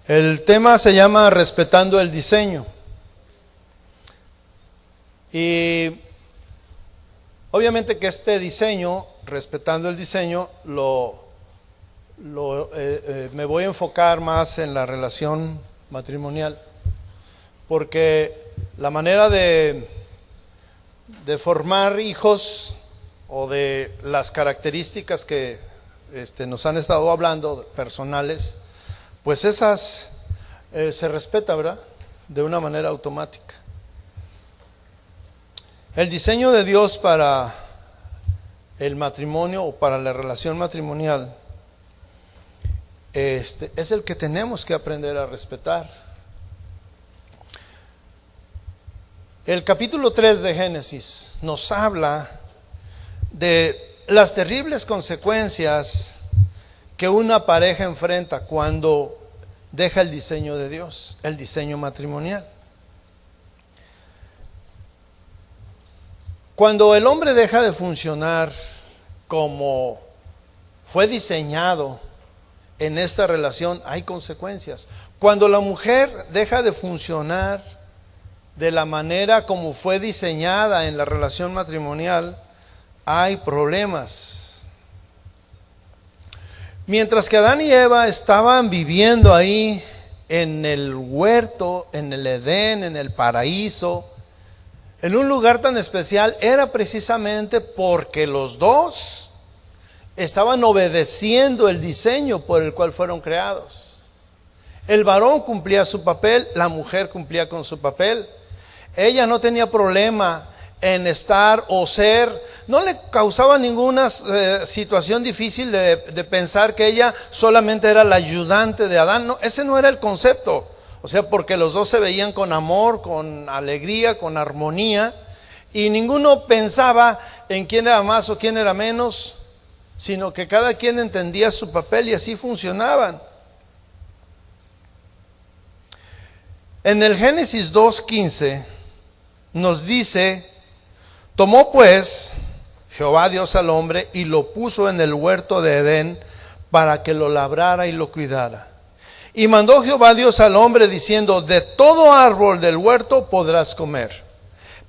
El tema se llama Respetando el diseño. Y obviamente que este diseño, respetando el diseño, me voy a enfocar más en la relación matrimonial, porque la manera de formar hijos o de las características que nos han estado hablando personales, pues esas se respeta, ¿verdad? De una manera automática. El diseño de Dios para el matrimonio o para la relación matrimonial es el que tenemos que aprender a respetar. El capítulo 3 de Génesis nos habla de las terribles consecuencias que una pareja enfrenta cuando deja el diseño de Dios, el diseño matrimonial. Cuando el hombre deja de funcionar como fue diseñado en esta relación, hay consecuencias. Cuando la mujer deja de funcionar de la manera como fue diseñada en la relación matrimonial, hay problemas. Mientras que Adán y Eva estaban viviendo ahí en el huerto, en el Edén, en el paraíso, en un lugar tan especial, era precisamente porque los dos estaban obedeciendo el diseño por el cual fueron creados. El varón cumplía su papel, la mujer cumplía con su papel. Ella no tenía problema en estar o ser, no le causaba ninguna situación difícil de pensar que ella solamente era la ayudante de Adán. No, ese no era el concepto. O sea, porque los dos se veían con amor, con alegría, con armonía, y ninguno pensaba en quién era más o quién era menos, sino que cada quien entendía su papel y así funcionaban. En el Génesis 2:15 nos dice: tomó pues Jehová Dios al hombre y lo puso en el huerto de Edén para que lo labrara y lo cuidara. Y mandó Jehová Dios al hombre diciendo: de todo árbol del huerto podrás comer,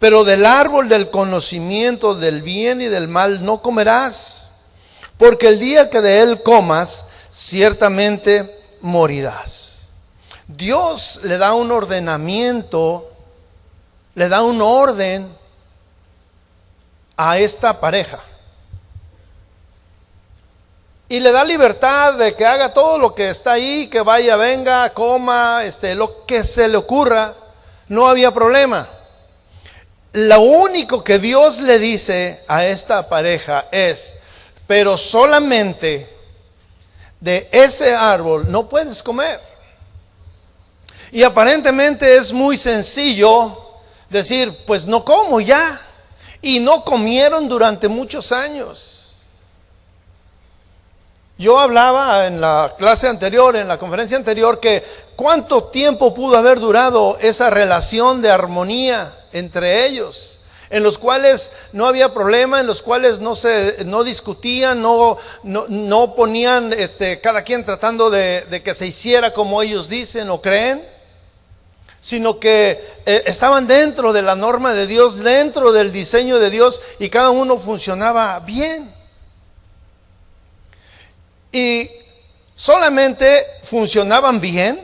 pero del árbol del conocimiento del bien y del mal no comerás, porque el día que de él comas, ciertamente morirás. Dios le da un ordenamiento, le da un orden a esta pareja. Y le da libertad de que haga todo lo que está ahí, que vaya, venga, coma, lo que se le ocurra. No había problema. Lo único que Dios le dice a esta pareja es: pero solamente de ese árbol no puedes comer. Y aparentemente es muy sencillo decir: pues no como ya. Y no comieron durante muchos años. Yo hablaba en la clase anterior, en la conferencia anterior, que cuánto tiempo pudo haber durado esa relación de armonía entre ellos, en los cuales no había problema, en los cuales no discutían, no ponían cada quien tratando de que se hiciera como ellos dicen o creen, sino que estaban dentro de la norma de Dios, dentro del diseño de Dios, y cada uno funcionaba bien. Y solamente funcionaban bien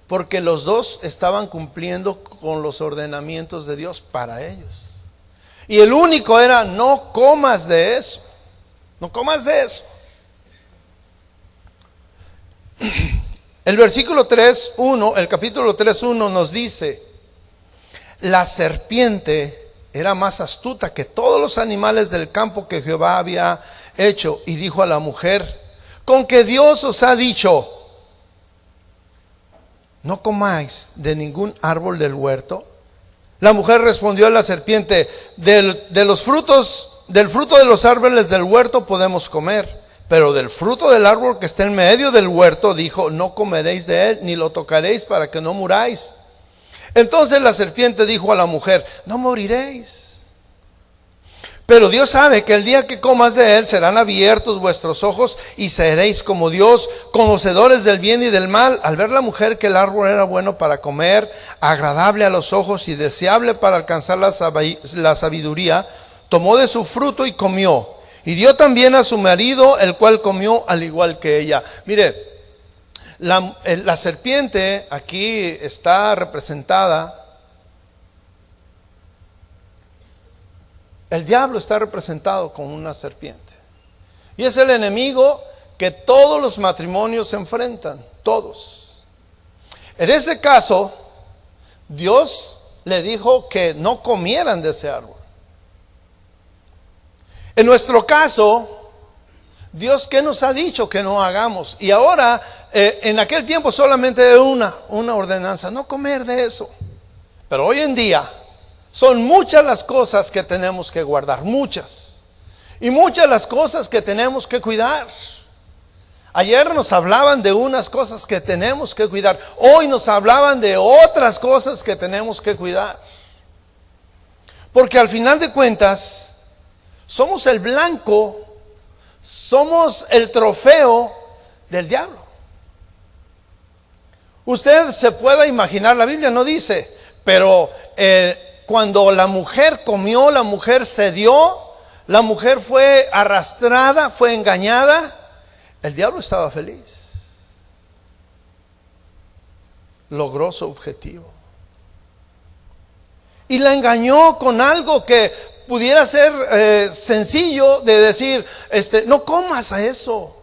porque los dos estaban cumpliendo con los ordenamientos de Dios para ellos. Y el único era: no comas de eso, no comas de eso. El versículo 3:1, el capítulo 3:1 nos dice: la serpiente era más astuta que todos los animales del campo que Jehová había hecho, y dijo a la mujer: ¿con que Dios os ha dicho, no comáis de ningún árbol del huerto? La mujer respondió a la serpiente: del fruto de los árboles del huerto podemos comer, pero del fruto del árbol que está en medio del huerto, dijo, no comeréis de él, ni lo tocaréis para que no muráis. Entonces la serpiente dijo a la mujer: no moriréis, Pero Dios sabe que el día que comas de él serán abiertos vuestros ojos y seréis como Dios, conocedores del bien y del mal. Al ver la mujer que el árbol era bueno para comer, agradable a los ojos y deseable para alcanzar la sabiduría, tomó de su fruto y comió. Y dio también a su marido, el cual comió al igual que ella. Mire, la serpiente aquí está representada. El diablo está representado como una serpiente. Y es el enemigo que todos los matrimonios se enfrentan, todos. En ese caso, Dios le dijo que no comieran de ese árbol. En nuestro caso, Dios, ¿qué nos ha dicho que no hagamos? Y ahora, en aquel tiempo solamente una ordenanza, no comer de eso. Pero hoy en día, son muchas las cosas que tenemos que guardar, muchas. Y muchas las cosas que tenemos que cuidar. Ayer nos hablaban de unas cosas que tenemos que cuidar. Hoy nos hablaban de otras cosas que tenemos que cuidar. Porque al final de cuentas, somos el blanco, somos el trofeo del diablo. Usted se puede imaginar, la Biblia no dice, pero cuando la mujer comió, la mujer cedió, la mujer fue arrastrada, fue engañada, el diablo estaba feliz. Logró su objetivo. Y la engañó con algo que pudiera ser sencillo de decir, no comas a eso.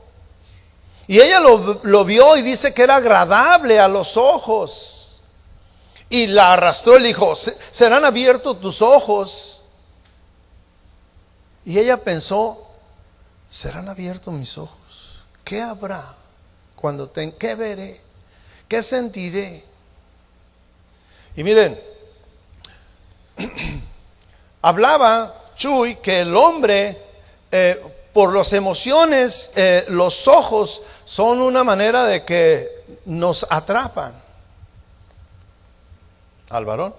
Y ella lo vio y dice que era agradable a los ojos. Y la arrastró y le dijo, serán abiertos tus ojos. Y ella pensó, serán abiertos mis ojos. ¿Qué habrá cuando qué veré? ¿Qué sentiré? Y miren, hablaba Chuy que el hombre, por las emociones, los ojos son una manera de que nos atrapan al varón.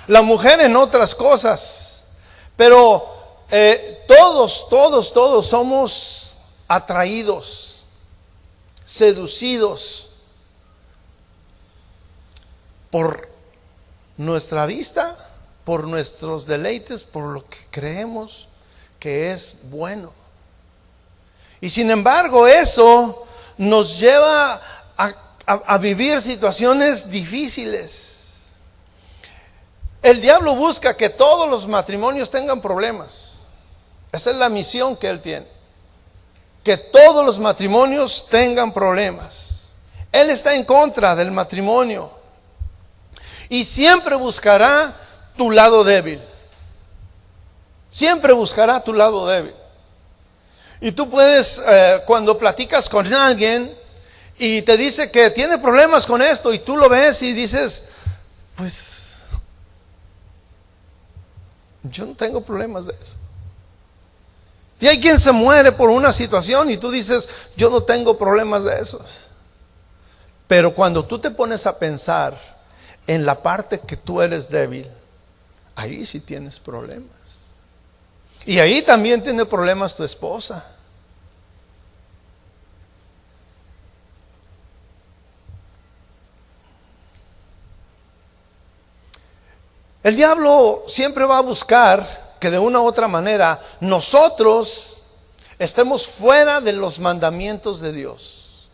La mujer en otras cosas, pero todos somos atraídos, seducidos por nuestra vista, por nuestros deleites, por lo que creemos que es bueno. Y sin embargo eso nos lleva a vivir situaciones difíciles. El diablo busca que todos los matrimonios tengan problemas. Esa es la misión que él tiene. Que todos los matrimonios tengan problemas. Él está en contra del matrimonio. Y siempre buscará tu lado débil. Siempre buscará tu lado débil. Y tú puedes, cuando platicas con alguien y te dice que tiene problemas con esto, y tú lo ves y dices, pues yo no tengo problemas de eso. Y hay quien se muere por una situación y tú dices, yo no tengo problemas de esos. Pero cuando tú te pones a pensar en la parte que tú eres débil, ahí sí tienes problemas. Y ahí también tiene problemas tu esposa. El diablo siempre va a buscar que de una u otra manera nosotros estemos fuera de los mandamientos de Dios.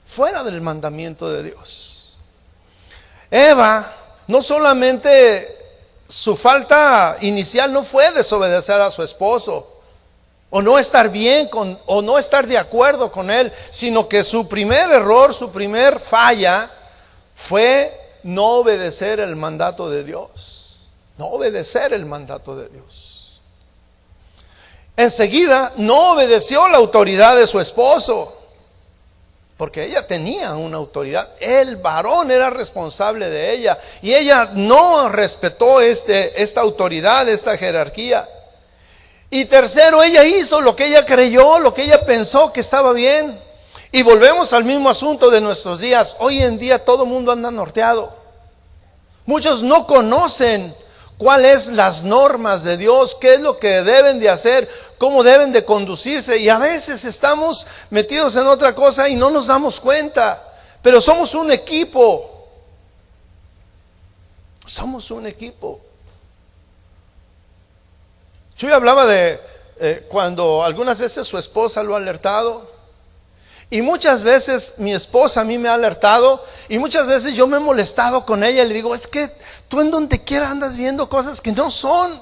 Fuera del mandamiento de Dios. Eva, no solamente su falta inicial no fue desobedecer a su esposo, o no estar bien o no estar de acuerdo con él, sino que su primer error, su primer falla fue no obedecer el mandato de Dios. No obedecer el mandato de Dios. Enseguida no obedeció la autoridad de su esposo, porque ella tenía una autoridad. El varón era responsable de ella, y ella no respetó esta autoridad, esta jerarquía. Y tercero, ella hizo lo que ella creyó, lo que ella pensó que estaba bien. Y volvemos al mismo asunto de nuestros días. Hoy en día todo el mundo anda norteado. Muchos no conocen cuáles las normas de Dios, qué es lo que deben de hacer, cómo deben de conducirse. Y a veces estamos metidos en otra cosa y no nos damos cuenta. Pero somos un equipo. Somos un equipo. Chuy hablaba de cuando algunas veces su esposa lo ha alertado. Y muchas veces mi esposa a mí me ha alertado. Y muchas veces yo me he molestado con ella. Y le digo, es que tú en donde quiera andas viendo cosas que no son.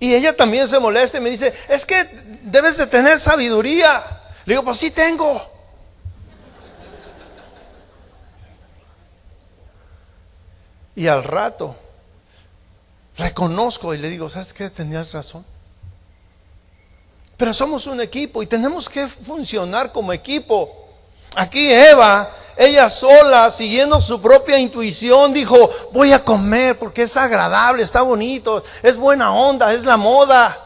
Y ella también se molesta y me dice, es que debes de tener sabiduría. Le digo, pues sí tengo. Y al rato reconozco y le digo, ¿sabes qué? Tenías razón. Pero somos un equipo y tenemos que funcionar como equipo. Aquí Eva, ella sola, siguiendo su propia intuición, dijo, voy a comer porque es agradable, está bonito, es buena onda, es la moda.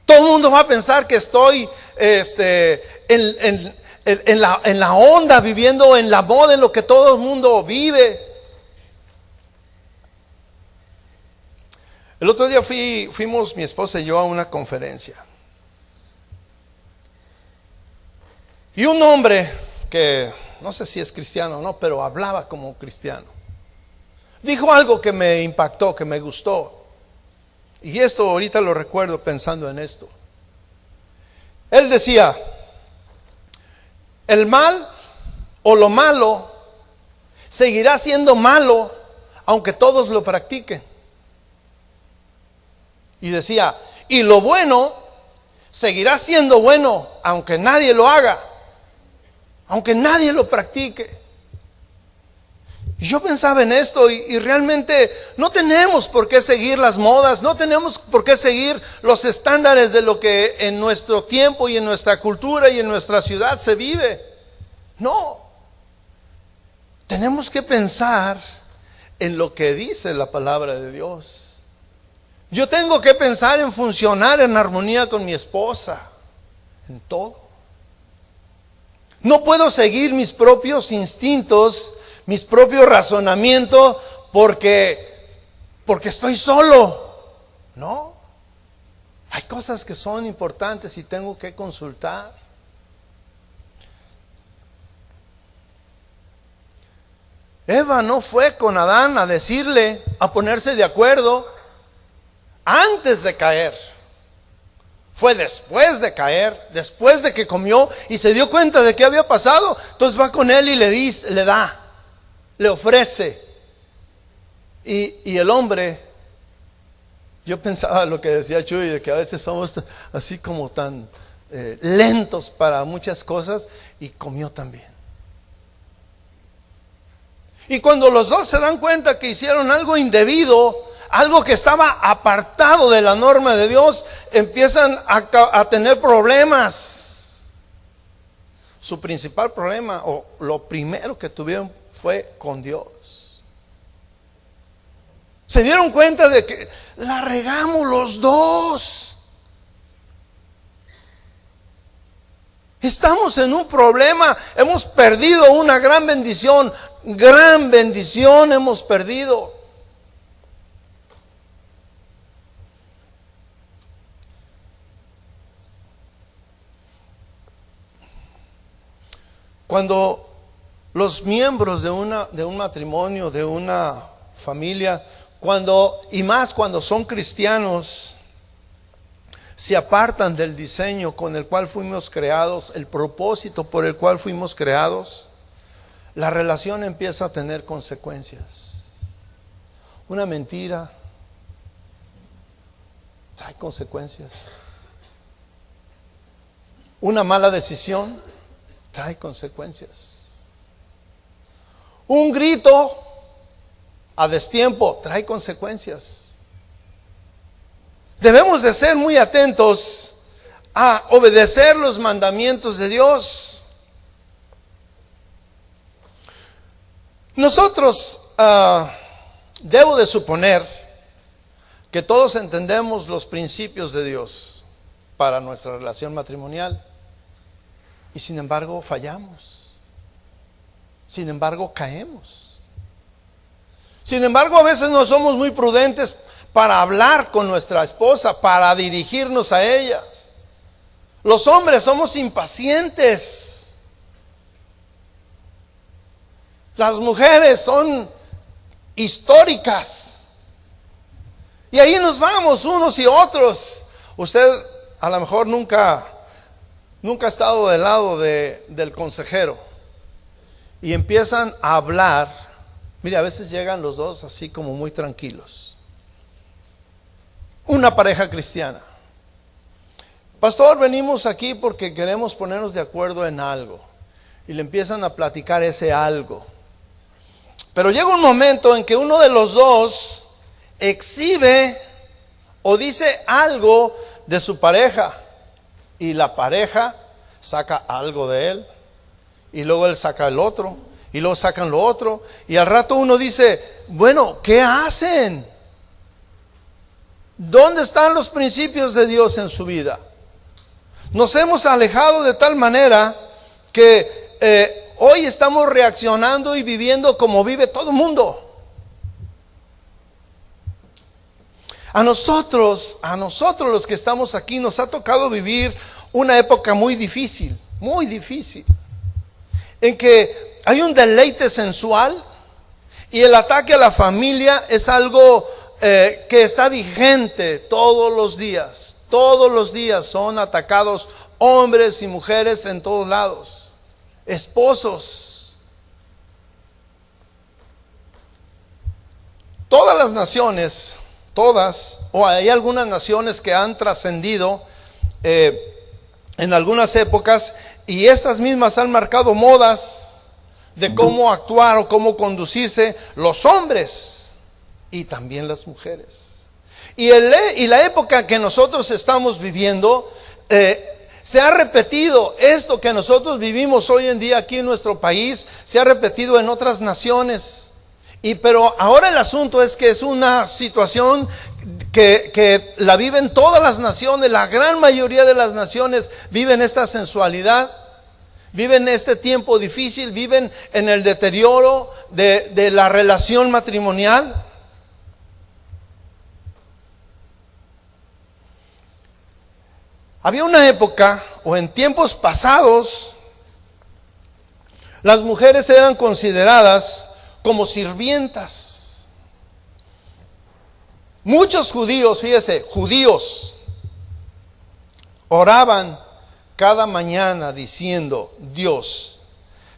Todo el mundo va a pensar que estoy en la onda, viviendo en la moda, en lo que todo el mundo vive. El otro día fuimos mi esposa y yo a una conferencia. Y un hombre que no sé si es cristiano o no, pero hablaba como cristiano, dijo algo que me impactó, que me gustó. Y esto ahorita lo recuerdo pensando en esto. Él decía, el mal o lo malo seguirá siendo malo aunque todos lo practiquen. Y decía, y lo bueno seguirá siendo bueno aunque nadie lo haga, aunque nadie lo practique. Y yo pensaba en esto y realmente no tenemos por qué seguir las modas, no tenemos por qué seguir los estándares de lo que en nuestro tiempo y en nuestra cultura y en nuestra ciudad se vive. No, tenemos que pensar en lo que dice la palabra de Dios. Yo tengo que pensar en funcionar en armonía con mi esposa, en todo. No puedo seguir mis propios instintos, mis propios razonamientos, porque estoy solo. No, hay cosas que son importantes y tengo que consultar. Eva no fue con Adán a decirle, a ponerse de acuerdo antes de caer. Fue después de caer, después de que comió y se dio cuenta de qué había pasado. Entonces va con él y le dice, le ofrece. Y el hombre, yo pensaba lo que decía Chuy, de que a veces somos así como tan lentos para muchas cosas, y comió también. Y cuando los dos se dan cuenta que hicieron algo indebido, algo que estaba apartado de la norma de Dios, empiezan a tener problemas. Su principal problema, o lo primero que tuvieron, fue con Dios. Se dieron cuenta de que la regamos los dos. Estamos en un problema, hemos perdido una gran bendición hemos perdido. Cuando los miembros de un matrimonio, de una familia, y más cuando son cristianos, se apartan del diseño con el cual fuimos creados, el propósito por el cual fuimos creados, la relación empieza a tener consecuencias. Una mentira trae consecuencias. Una mala decisión trae consecuencias. Un grito a destiempo trae consecuencias. Debemos de ser muy atentos a obedecer los mandamientos de Dios. Nosotros, debo de suponer que todos entendemos los principios de Dios para nuestra relación matrimonial. Y sin embargo fallamos. Sin embargo, caemos. Sin embargo, a veces no somos muy prudentes para hablar con nuestra esposa, para dirigirnos a ellas. Los hombres somos impacientes. Las mujeres son históricas. Y ahí nos vamos unos y otros. Usted a lo mejor nunca ha estado del lado del consejero. Y empiezan a hablar. Mire, a veces llegan los dos así como muy tranquilos. Una pareja cristiana. Pastor, venimos aquí porque queremos ponernos de acuerdo en algo. Y le empiezan a platicar ese algo. Pero llega un momento en que uno de los dos exhibe o dice algo de su pareja. Y la pareja saca algo de él. Y luego él saca el otro. Y luego sacan lo otro. Y al rato uno dice, bueno, ¿qué hacen? ¿Dónde están los principios de Dios en su vida? Nos hemos alejado de tal manera que hoy estamos reaccionando y viviendo como vive todo el mundo. A nosotros los que estamos aquí nos ha tocado vivir una época muy difícil, en que hay un deleite sensual y el ataque a la familia es algo que está vigente todos los días. Todos los días son atacados hombres y mujeres en todos lados, esposos. Todas las naciones, o hay algunas naciones que han trascendido en algunas épocas, y estas mismas han marcado modas de cómo actuar o cómo conducirse los hombres y también las mujeres. Y la época que nosotros estamos viviendo, se ha repetido esto que nosotros vivimos hoy en día aquí en nuestro país, se ha repetido en otras naciones. Pero ahora el asunto es que es una situación que la viven todas las naciones. La gran mayoría de las naciones viven esta sensualidad, viven este tiempo difícil, viven en el deterioro de la relación matrimonial. Había una época, o en tiempos pasados, las mujeres eran consideradas como sirvientas. Muchos judíos, fíjese, oraban cada mañana diciendo: Dios,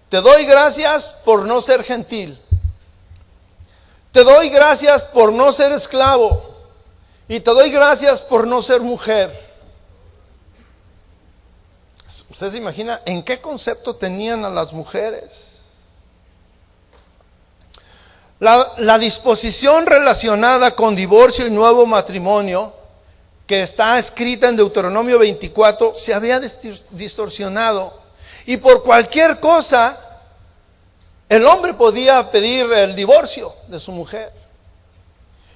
te doy gracias por no ser gentil, te doy gracias por no ser esclavo, y te doy gracias por no ser mujer. ¿Usted se imagina en qué concepto tenían a las mujeres? La disposición relacionada con divorcio y nuevo matrimonio, que está escrita en Deuteronomio 24, se había distorsionado. Y por cualquier cosa, el hombre podía pedir el divorcio de su mujer.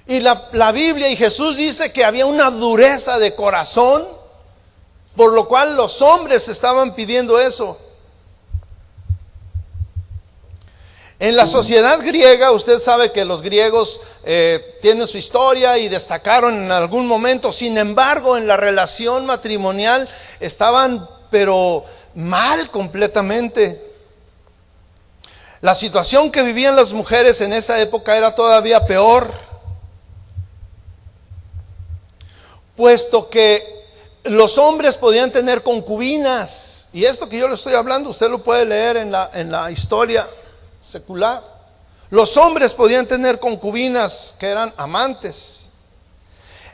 Y la Biblia y Jesús dice que había una dureza de corazón, por lo cual los hombres estaban pidiendo eso. En la sociedad griega, usted sabe que los griegos tienen su historia y destacaron en algún momento. Sin embargo, en la relación matrimonial estaban pero mal completamente. La situación que vivían las mujeres en esa época era todavía peor, puesto que los hombres podían tener concubinas. Y esto que yo le estoy hablando, usted lo puede leer en la historia secular. Los hombres podían tener concubinas que eran amantes.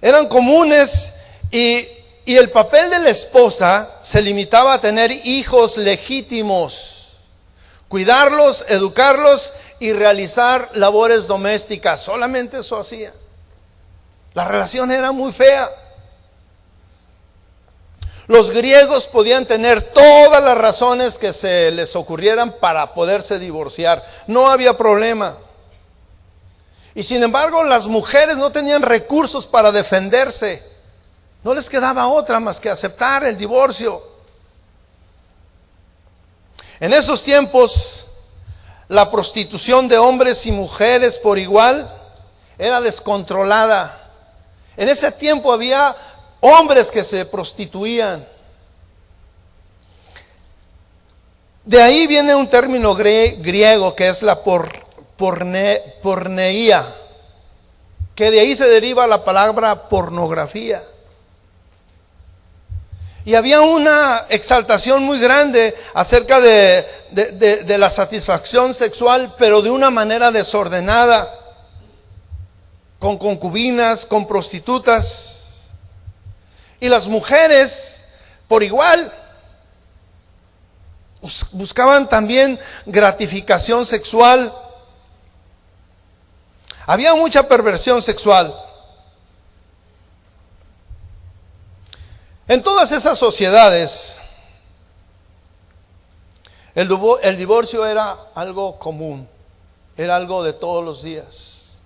Eran comunes y el papel de la esposa se limitaba a tener hijos legítimos, cuidarlos, educarlos y realizar labores domésticas. Solamente eso hacía. La relación era muy fea. Los griegos podían tener todas las razones que se les ocurrieran para poderse divorciar. No había problema. Y sin embargo, las mujeres no tenían recursos para defenderse. No les quedaba otra más que aceptar el divorcio. En esos tiempos, la prostitución de hombres y mujeres por igual era descontrolada. En ese tiempo había hombres que se prostituían. De ahí viene un término griego que es la porneía, que de ahí se deriva la palabra pornografía. Y había una exaltación muy grande acerca de la satisfacción sexual, pero de una manera desordenada, con concubinas, con prostitutas. Y las mujeres, por igual, buscaban también gratificación sexual. Había mucha perversión sexual. En todas esas sociedades, el divorcio era algo común, era algo de todos los días.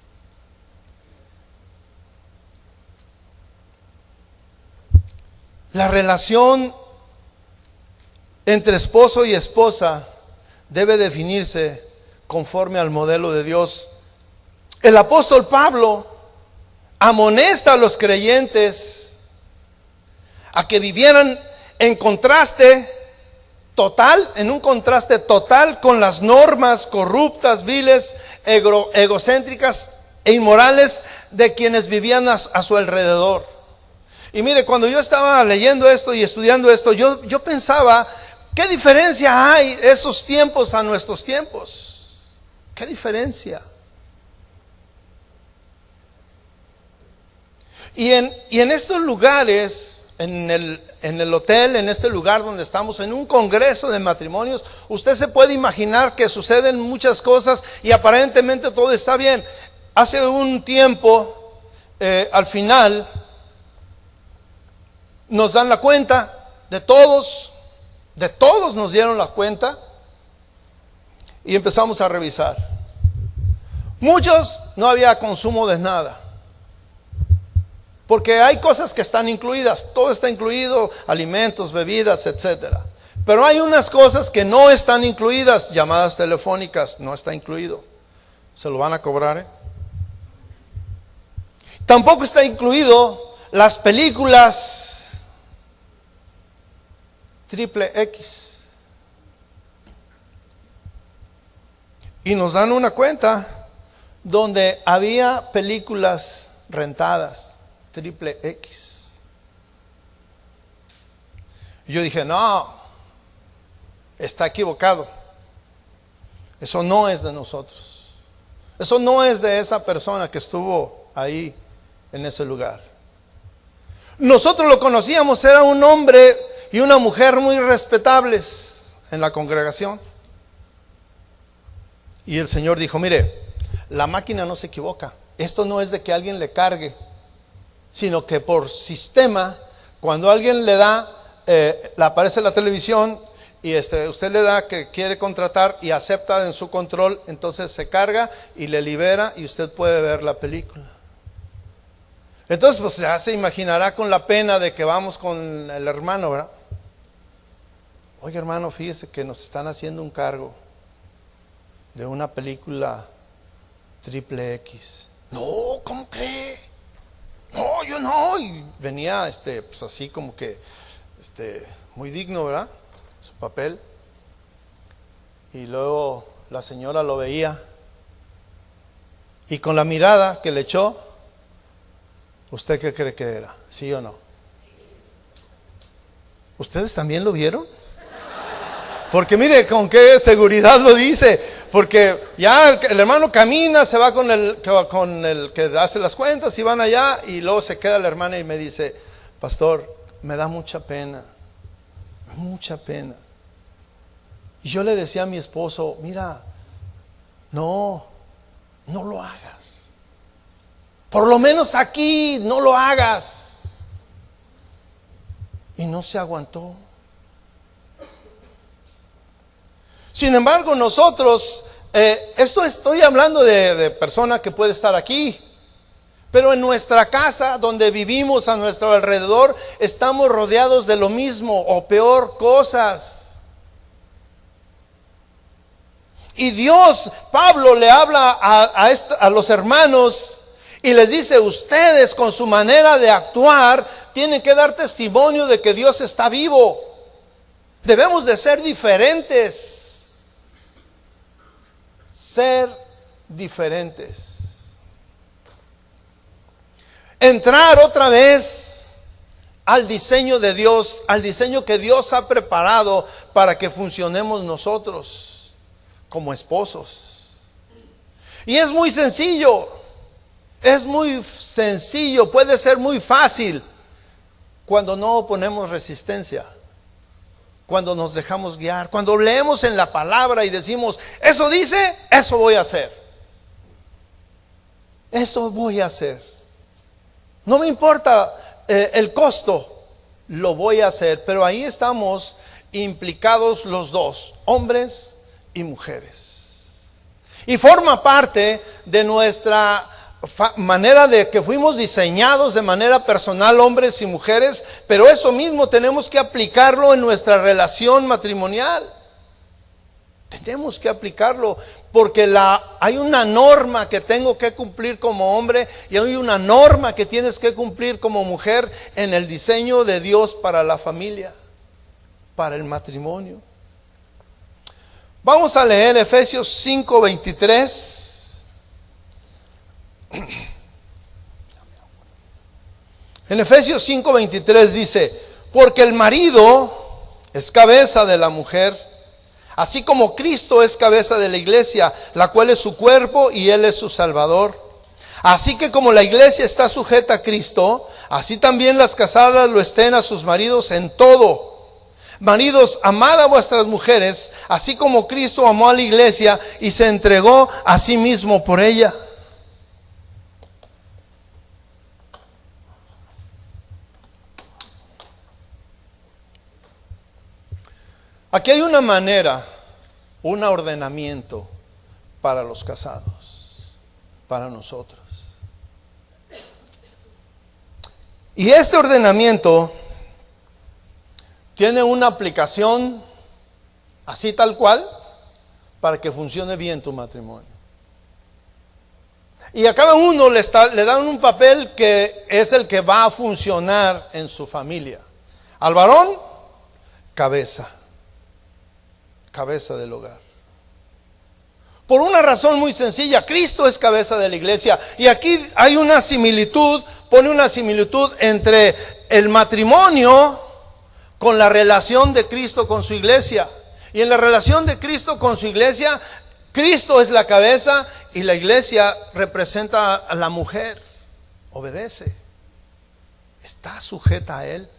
La relación entre esposo y esposa debe definirse conforme al modelo de Dios. El apóstol Pablo amonesta a los creyentes a que vivieran en contraste total, en un contraste total con las normas corruptas, viles, egocéntricas e inmorales de quienes vivían a su alrededor. Y mire, cuando yo estaba leyendo esto y estudiando esto, yo pensaba, ¿qué diferencia hay esos tiempos a nuestros tiempos? ¿Qué diferencia? Y en estos lugares, en el hotel, en este lugar donde estamos, en un congreso de matrimonios, usted se puede imaginar que suceden muchas cosas y aparentemente todo está bien. Hace un tiempo, al final, nos dan la cuenta de todos nos dieron la cuenta y empezamos a revisar. Muchos no había consumo de nada. Porque hay cosas que están incluidas, todo está incluido, alimentos, bebidas, etcétera. Pero hay unas cosas que no están incluidas, llamadas telefónicas, no está incluido. Se lo van a cobrar, Tampoco está incluido las películas triple X. Y nos dan una cuenta donde había películas rentadas triple X. Y yo dije, no, está equivocado. Eso no es de nosotros. Eso no es de esa persona que estuvo ahí en ese lugar. Nosotros lo conocíamos, era un hombre y una mujer muy respetables en la congregación. Y el Señor dijo, mire, la máquina no se equivoca. Esto no es de que alguien le cargue, sino que por sistema, cuando alguien le da, le aparece la televisión y usted le da que quiere contratar y acepta en su control, entonces se carga y le libera y usted puede ver la película. Entonces pues ya se imaginará con la pena de que vamos con el hermano, ¿verdad? Oye hermano, fíjese que nos están haciendo un cargo de una película triple X. No, ¿cómo cree? No, yo no. Y venía pues así como que muy digno, ¿verdad? Su papel. Y luego la señora lo veía y con la mirada que le echó, ¿usted qué cree que era? ¿Sí o no? ¿Ustedes también lo vieron? Porque mire con qué seguridad lo dice. Porque ya el hermano camina, se va con el que hace las cuentas y van allá, y luego se queda la hermana y me dice, pastor, me da mucha pena. Mucha pena. Y yo le decía a mi esposo, mira, no lo hagas. Por lo menos aquí no lo hagas. Y no se aguantó. Sin embargo, nosotros, esto estoy hablando de persona que puede estar aquí, pero en nuestra casa, donde vivimos a nuestro alrededor, estamos rodeados de lo mismo o peor cosas. Y Dios, Pablo le habla a los hermanos y les dice: ustedes con su manera de actuar tienen que dar testimonio de que Dios está vivo. Debemos de ser diferentes. Ser diferentes. Entrar otra vez al diseño de Dios, al diseño que Dios ha preparado para que funcionemos nosotros como esposos. Y es muy sencillo, puede ser muy fácil cuando no oponemos resistencia, cuando nos dejamos guiar, cuando leemos en la palabra y decimos: eso dice, eso voy a hacer. Eso voy a hacer. No me importa el costo, lo voy a hacer. Pero ahí estamos implicados los dos, hombres y mujeres. Y forma parte de nuestra manera de que fuimos diseñados de manera personal, hombres y mujeres, pero eso mismo tenemos que aplicarlo en nuestra relación matrimonial. Tenemos que aplicarlo porque hay una norma que tengo que cumplir como hombre y hay una norma que tienes que cumplir como mujer en el diseño de Dios para la familia, para el matrimonio. Vamos a leer Efesios 5:23. En Efesios 5:23 dice: porque el marido es cabeza de la mujer, así como Cristo es cabeza de la iglesia, la cual es su cuerpo y Él es su Salvador. Así que como la iglesia está sujeta a Cristo, así también las casadas lo estén a sus maridos en todo. Maridos, amad a vuestras mujeres, así como Cristo amó a la iglesia y se entregó a sí mismo por ella. Aquí hay una manera, un ordenamiento para los casados, para nosotros. Y este ordenamiento tiene una aplicación así tal cual para que funcione bien tu matrimonio. Y a cada uno le dan un papel que es el que va a funcionar en su familia. Al varón, cabeza del hogar. Por una razón muy sencilla: Cristo es cabeza de la iglesia. Y aquí hay una similitud, pone una similitud entre el matrimonio con la relación de Cristo con su iglesia. Y en la relación de Cristo con su iglesia, Cristo es la cabeza y la iglesia representa a la mujer. Obedece, está sujeta a Él.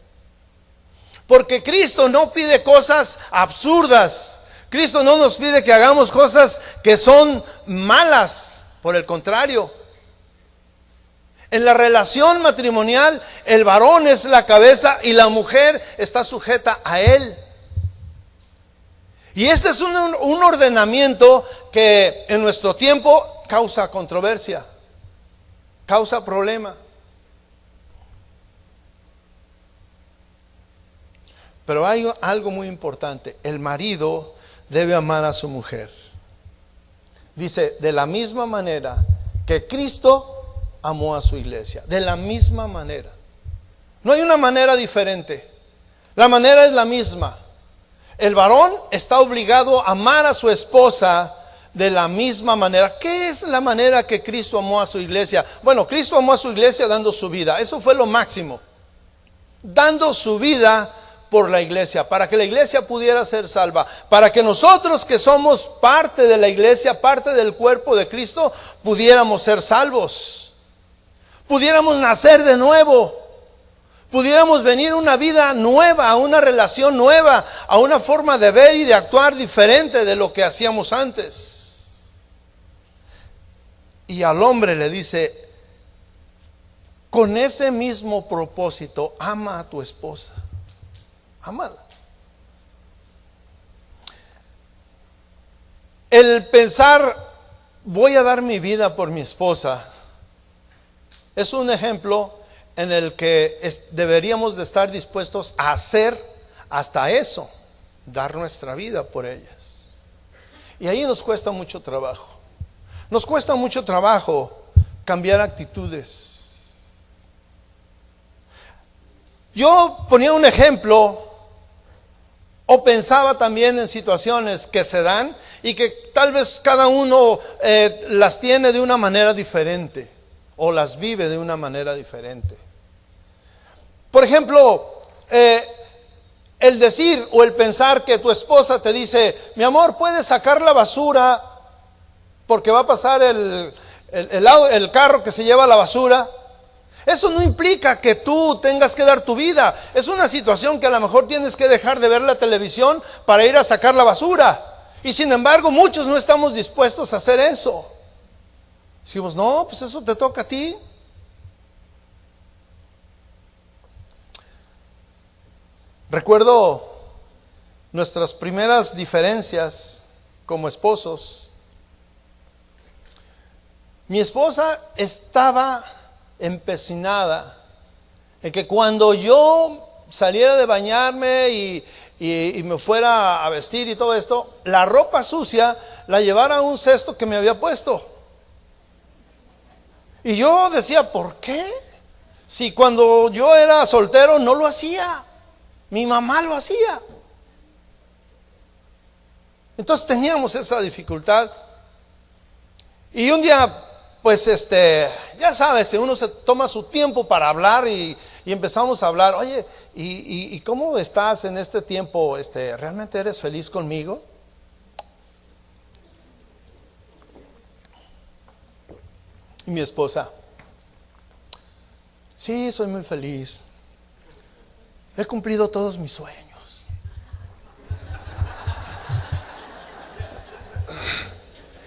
Porque Cristo no pide cosas absurdas. Cristo no nos pide que hagamos cosas que son malas. Por el contrario, en la relación matrimonial, el varón es la cabeza y la mujer está sujeta a él. Y este es un ordenamiento que en nuestro tiempo causa controversia, causa problema. Pero hay algo muy importante: el marido debe amar a su mujer. Dice: de la misma manera que Cristo amó a su iglesia. De la misma manera. No hay una manera diferente. La manera es la misma. El varón está obligado a amar a su esposa de la misma manera. ¿Qué es la manera que Cristo amó a su iglesia? Bueno, Cristo amó a su iglesia dando su vida. Eso fue lo máximo. Dando su vida por la iglesia, para que la iglesia pudiera ser salva, para que nosotros que somos parte de la iglesia, parte del cuerpo de Cristo, pudiéramos ser salvos. Pudiéramos nacer de nuevo, pudiéramos venir a una vida nueva, a una relación nueva, a una forma de ver y de actuar diferente de lo que hacíamos antes. Y al hombre le dice: con ese mismo propósito, ama a tu esposa, ámala. El pensar: voy a dar mi vida por mi esposa, es un ejemplo en el que deberíamos de estar dispuestos a hacer hasta eso, dar nuestra vida por ellas. Y ahí nos cuesta mucho trabajo. Nos cuesta mucho trabajo cambiar actitudes. Yo ponía un ejemplo o pensaba también en situaciones que se dan y que tal vez cada uno las tiene de una manera diferente o las vive de una manera diferente. Por ejemplo, el decir o el pensar que tu esposa te dice: mi amor, ¿puedes sacar la basura porque va a pasar el carro que se lleva la basura? Eso no implica que tú tengas que dar tu vida. Es una situación que a lo mejor tienes que dejar de ver la televisión para ir a sacar la basura. Y sin embargo, muchos no estamos dispuestos a hacer eso. Decimos: no, pues eso te toca a ti. Recuerdo nuestras primeras diferencias como esposos. Mi esposa estaba empecinada en que cuando yo saliera de bañarme y me fuera a vestir y todo esto, la ropa sucia la llevara a un cesto que me había puesto. Y yo decía: ¿por qué? Si cuando yo era soltero no lo hacía, mi mamá lo hacía. Entonces teníamos esa dificultad. Y un día, pues ya sabes, uno se toma su tiempo para hablar y empezamos a hablar. Oye, ¿y cómo estás en este tiempo? ¿Realmente eres feliz conmigo? Y mi esposa: sí, soy muy feliz. He cumplido todos mis sueños.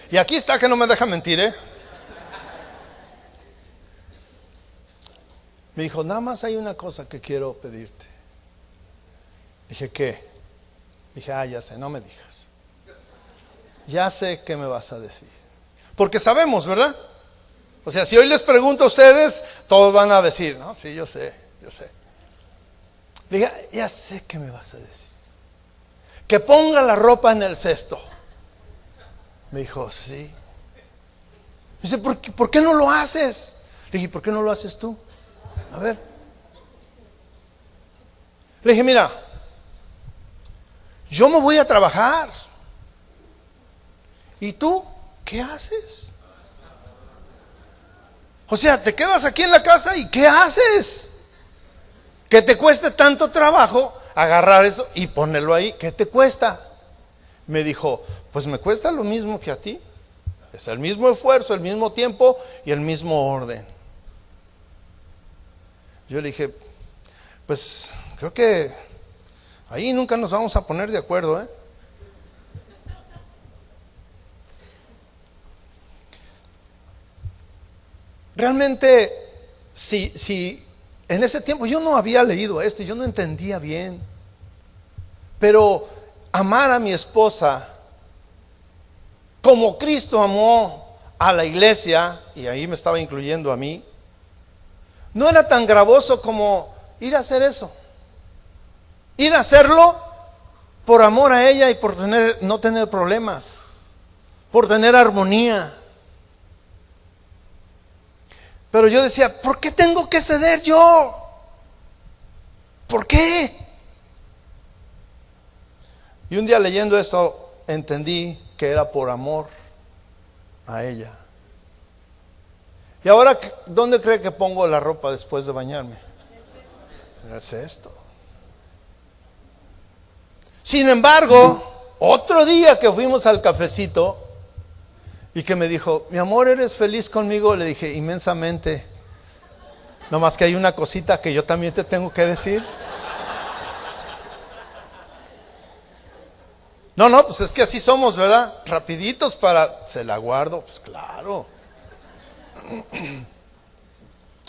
Y aquí está que no me deja mentir, ¿eh? Me dijo: nada más hay una cosa que quiero pedirte. Dije: ¿qué? Dije: ya sé, no me digas. Ya sé qué me vas a decir. Porque sabemos, ¿verdad? O sea, si hoy les pregunto a ustedes, todos van a decir: no, sí, yo sé. Le dije: ya sé qué me vas a decir. Que ponga la ropa en el cesto. Me dijo: sí. Me dice: ¿por qué no lo haces? Le dije: ¿por qué no lo haces tú? A ver. Le dije: mira, yo me voy a trabajar. ¿Y tú qué haces? O sea, te quedas aquí en la casa y ¿qué haces? Que te cueste tanto trabajo agarrar eso y ponerlo ahí. ¿Qué te cuesta? Me dijo: pues me cuesta lo mismo que a ti. Es el mismo esfuerzo, el mismo tiempo y el mismo orden. Yo le dije: pues creo que ahí nunca nos vamos a poner de acuerdo, ¿eh? Realmente, si en ese tiempo yo no había leído esto, yo no entendía bien. Pero amar a mi esposa como Cristo amó a la iglesia, y ahí me estaba incluyendo a mí, no era tan gravoso como ir a hacer eso. Ir a hacerlo por amor a ella y por no tener problemas, por tener armonía. Pero yo decía: ¿por qué tengo que ceder yo? ¿Por qué? Y un día leyendo esto entendí que era por amor a ella. Y ahora, ¿dónde cree que pongo la ropa después de bañarme? Es esto. Sin embargo, otro día que fuimos al cafecito y que me dijo: mi amor, ¿eres feliz conmigo? Le dije: inmensamente. Nomás que hay una cosita que yo también te tengo que decir. No, pues es que así somos, ¿verdad? Rapiditos para... Se la guardo, pues claro.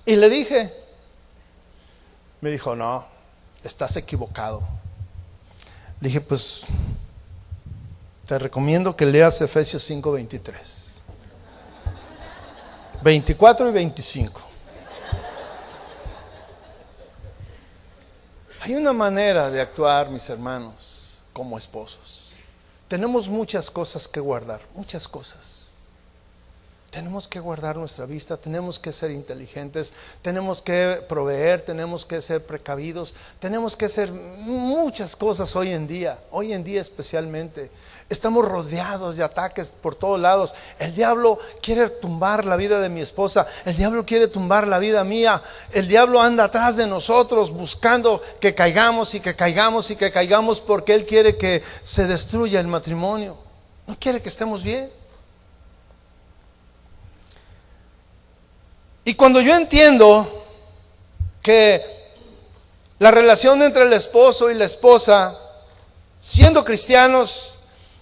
Y le dije. Me dijo: no, estás equivocado. Le dije: pues te recomiendo que leas Efesios 5:23, 24 y 25. Hay una manera de actuar, mis hermanos, como esposos. Tenemos muchas cosas que guardar, muchas cosas. Tenemos que guardar nuestra vista, tenemos que ser inteligentes, tenemos que proveer, tenemos que ser precavidos, tenemos que hacer muchas cosas hoy en día especialmente. Estamos rodeados de ataques por todos lados. El diablo quiere tumbar la vida de mi esposa, el diablo quiere tumbar la vida mía, el diablo anda atrás de nosotros buscando que caigamos y que caigamos y que caigamos, porque él quiere que se destruya el matrimonio, no quiere que estemos bien. Y cuando yo entiendo que la relación entre el esposo y la esposa, siendo cristianos,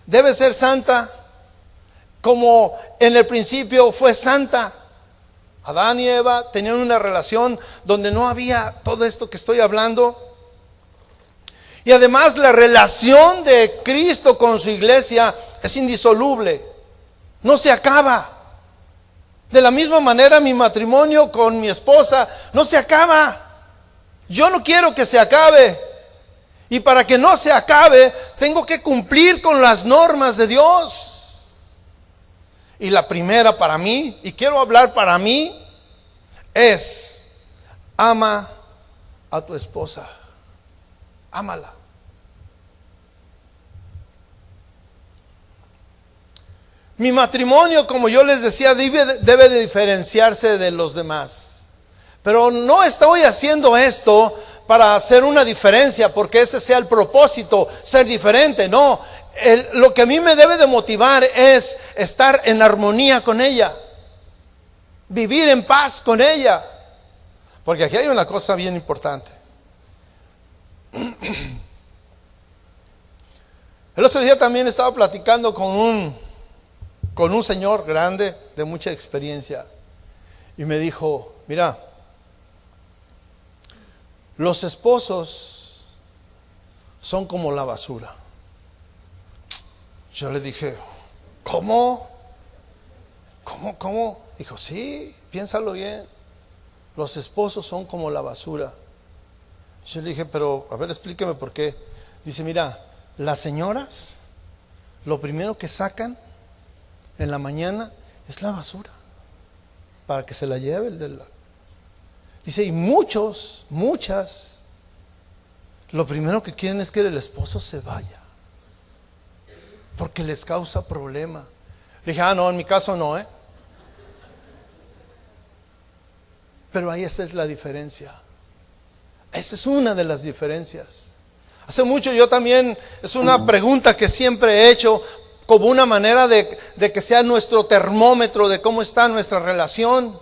debe ser santa, como en el principio fue santa. Adán y Eva tenían una relación donde no había todo esto que estoy hablando. Y además la relación de Cristo con su iglesia es indisoluble, no se acaba. De la misma manera mi matrimonio con mi esposa no se acaba. Yo no quiero que se acabe. Y para que no se acabe, tengo que cumplir con las normas de Dios. Y la primera para mí, y quiero hablar para mí, es: ama a tu esposa. Ámala. Mi matrimonio, como yo les decía, debe de diferenciarse de los demás. Pero no estoy haciendo esto para hacer una diferencia, porque ese sea el propósito, ser diferente. No, lo que a mí me debe de motivar es estar en armonía con ella, vivir en paz con ella. Porque aquí hay una cosa bien importante. El otro día también estaba platicando con un señor grande de mucha experiencia, y me dijo: mira, los esposos son como la basura. Yo le dije: ¿cómo? Dijo: sí, piénsalo bien, los esposos son como la basura. Yo le dije: pero a ver, explíqueme por qué. Dice: mira, las señoras lo primero que sacan en la mañana es la basura, para que se la lleve el de la... Dice: y muchas, lo primero que quieren es que el esposo se vaya, porque les causa problema. Le dije: no, en mi caso no, Pero ahí esa es la diferencia. Esa es una de las diferencias. Hace mucho yo también, es una pregunta que siempre he hecho, como una manera de que sea nuestro termómetro de cómo está nuestra relación.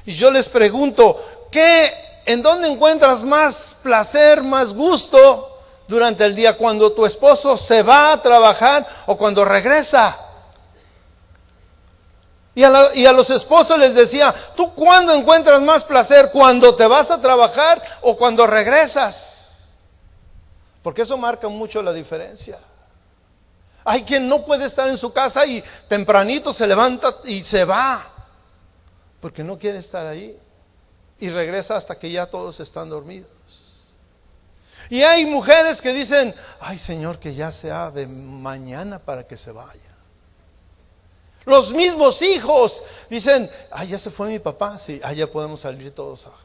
Y yo les pregunto: ¿en dónde encuentras más placer, más gusto durante el día? ¿Cuando tu esposo se va a trabajar o cuando regresa? Y a los esposos les decía: ¿tú cuándo encuentras más placer? ¿Cuando te vas a trabajar o cuando regresas? Porque eso marca mucho la diferencia. Hay quien no puede estar en su casa y tempranito se levanta y se va, porque no quiere estar ahí, y regresa hasta que ya todos están dormidos. Y hay mujeres que dicen: ay, Señor, que ya sea de mañana para que se vaya. Los mismos hijos dicen: ay, ya se fue mi papá, sí, ya podemos salir todos a jugar.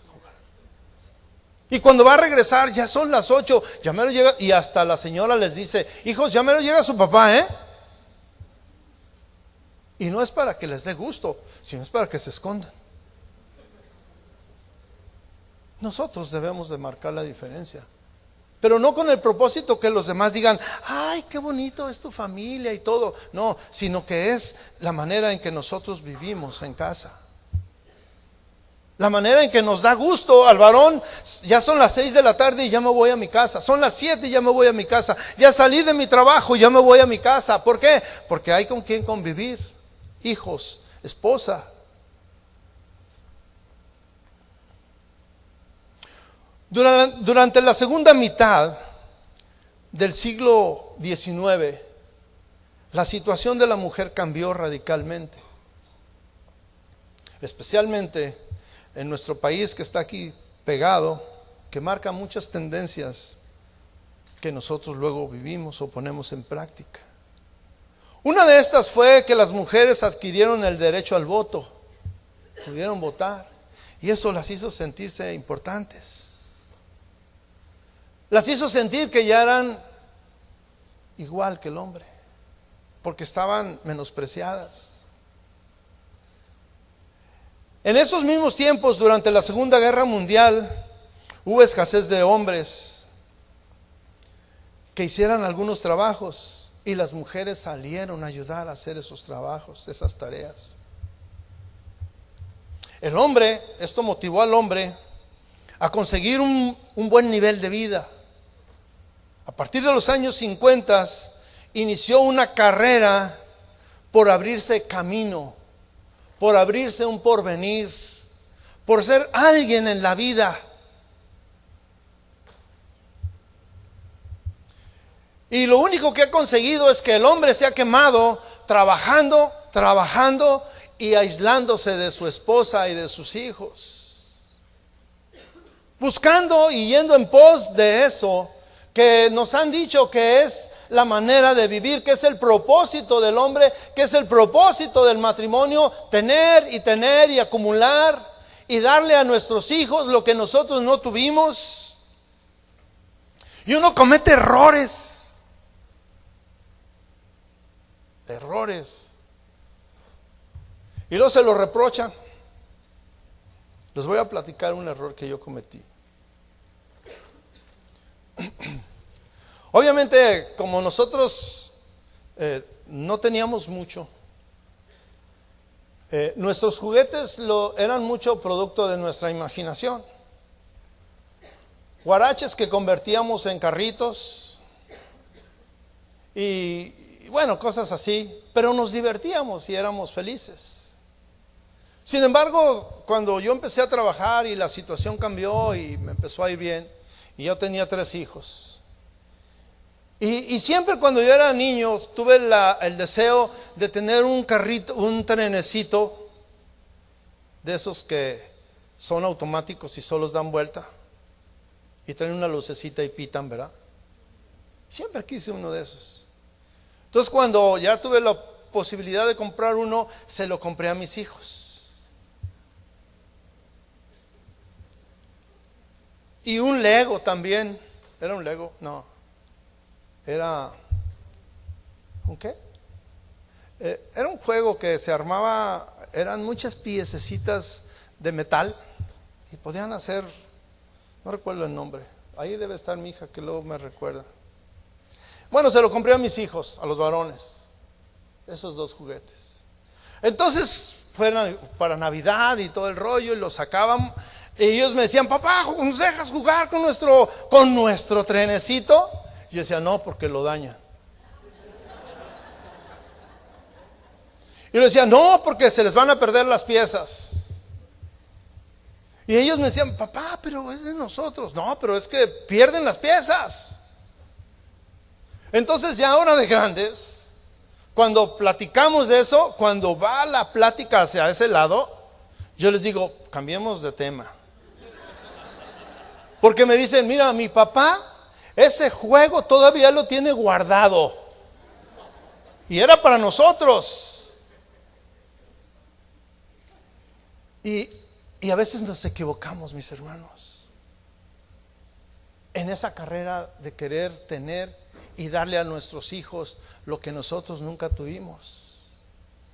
Y cuando va a regresar ya son las 8, ya mero llega, y hasta la señora les dice: hijos, ya mero llega su papá, Y no es para que les dé gusto, sino es para que se escondan. Nosotros debemos de marcar la diferencia, pero no con el propósito que los demás digan: ay, qué bonito es tu familia y todo. No, sino que es la manera en que nosotros vivimos en casa. La manera en que nos da gusto al varón: ya son las 6 de la tarde y ya me voy a mi casa. Son las 7 y ya me voy a mi casa. Ya salí de mi trabajo y ya me voy a mi casa. ¿Por qué? Porque hay con quien convivir. Hijos, esposa. Durante la segunda mitad del siglo XIX, la situación de la mujer cambió radicalmente. Especialmente en nuestro país, que está aquí pegado, que marca muchas tendencias que nosotros luego vivimos o ponemos en práctica. Una de estas fue que las mujeres adquirieron el derecho al voto, pudieron votar, y eso las hizo sentirse importantes. Las hizo sentir que ya eran igual que el hombre, porque estaban menospreciadas. En esos mismos tiempos, durante la Segunda Guerra Mundial, hubo escasez de hombres que hicieran algunos trabajos, y las mujeres salieron a ayudar a hacer esos trabajos, esas tareas. El hombre, esto motivó al hombre a conseguir un buen nivel de vida. A partir de los años 50 inició una carrera por abrirse camino, por abrirse un porvenir, por ser alguien en la vida. Y lo único que ha conseguido es que el hombre se ha quemado trabajando y aislándose de su esposa y de sus hijos, buscando y yendo en pos de eso que nos han dicho que es la manera de vivir, que es el propósito del hombre, que es el propósito del matrimonio: tener y acumular y darle a nuestros hijos lo que nosotros no tuvimos. Y uno comete errores. Y luego se lo reprochan. Les voy a platicar un error que yo cometí. Obviamente, como nosotros no teníamos mucho, nuestros juguetes eran mucho producto de nuestra imaginación. Guaraches que convertíamos en carritos y bueno, cosas así, pero nos divertíamos y éramos felices. Sin embargo, cuando yo empecé a trabajar y la situación cambió y me empezó a ir bien, y yo tenía 3 hijos, y siempre cuando yo era niño tuve el deseo de tener un carrito, un trenecito de esos que son automáticos y solos dan vuelta y traen una lucecita y pitan, ¿verdad? Siempre quise uno de esos. Entonces, cuando ya tuve la posibilidad de comprar uno, se lo compré a mis hijos. Y un Lego también. ¿Era un Lego? No. Era ¿un qué? Era un juego que se armaba, eran muchas piececitas de metal y podían hacer, no recuerdo el nombre. Ahí debe estar mi hija que luego me recuerda. Bueno, se lo compré a mis hijos, a los varones, esos 2 juguetes. Entonces fueron para Navidad y todo el rollo, y los sacaban, y ellos me decían: papá, ¿nos dejas jugar con nuestro trenecito? Y yo decía: no, porque lo daña. Y le decía: no, porque se les van a perder las piezas. Y ellos me decían: papá, pero es de nosotros. No, pero es que pierden las piezas. Entonces, ya ahora de grandes, cuando platicamos de eso, cuando va la plática hacia ese lado, yo les digo: cambiemos de tema. Porque me dicen: mira, mi papá ese juego todavía lo tiene guardado, y era para nosotros. Y a veces nos equivocamos, mis hermanos, en esa carrera de querer tener y darle a nuestros hijos lo que nosotros nunca tuvimos.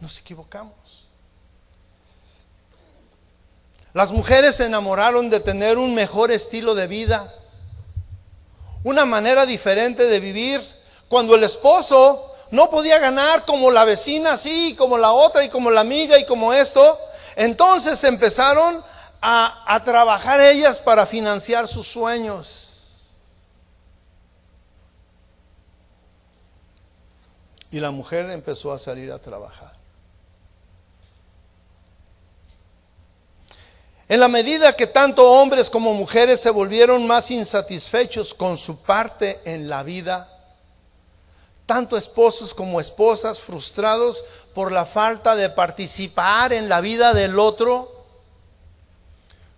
Nos equivocamos. Las mujeres se enamoraron de tener un mejor estilo de vida, una manera diferente de vivir. Cuando el esposo no podía ganar como la vecina, sí, como la otra, y como la amiga, y como esto, entonces empezaron a trabajar ellas para financiar sus sueños. Y la mujer empezó a salir a trabajar. En la medida que tanto hombres como mujeres se volvieron más insatisfechos con su parte en la vida, tanto esposos como esposas frustrados por la falta de participar en la vida del otro,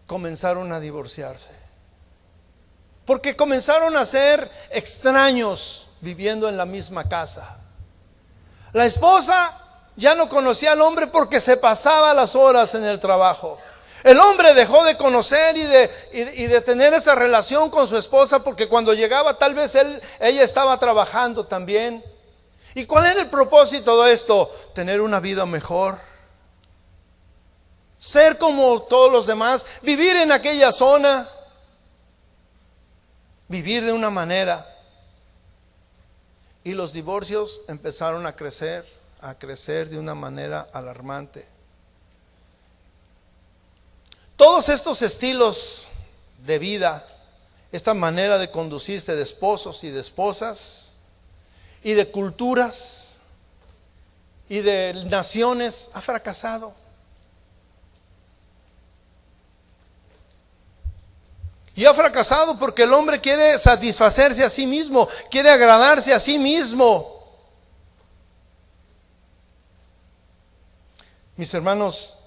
comenzaron a divorciarse. Porque comenzaron a ser extraños viviendo en la misma casa. La esposa ya no conocía al hombre porque se pasaba las horas en el trabajo. El hombre dejó de conocer y de tener esa relación con su esposa porque cuando llegaba tal vez ella estaba trabajando también. ¿Y cuál era el propósito de esto? Tener una vida mejor. Ser como todos los demás, vivir en aquella zona, vivir de una manera. Y los divorcios empezaron a crecer de una manera alarmante. Todos estos estilos de vida, esta manera de conducirse de esposos y de esposas, y de culturas, y de naciones, ha fracasado. Y ha fracasado porque el hombre quiere satisfacerse a sí mismo, quiere agradarse a sí mismo. Mis hermanos,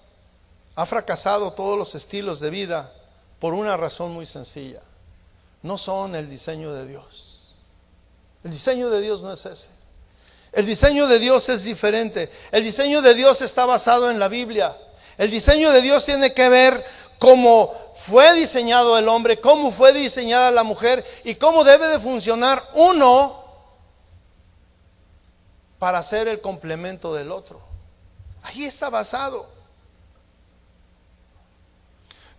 ha fracasado todos los estilos de vida por una razón muy sencilla. No son el diseño de Dios. El diseño de Dios no es ese. El diseño de Dios es diferente. El diseño de Dios está basado en la Biblia. El diseño de Dios tiene que ver cómo fue diseñado el hombre, cómo fue diseñada la mujer y cómo debe de funcionar uno para ser el complemento del otro. Ahí está basado.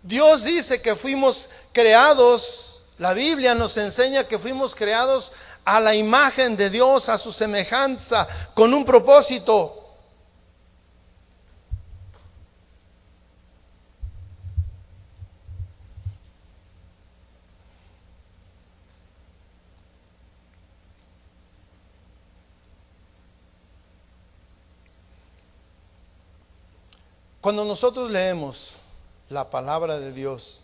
Dios dice que fuimos creados, la Biblia nos enseña que fuimos creados a la imagen de Dios, a su semejanza, con un propósito. Cuando nosotros leemos la palabra de Dios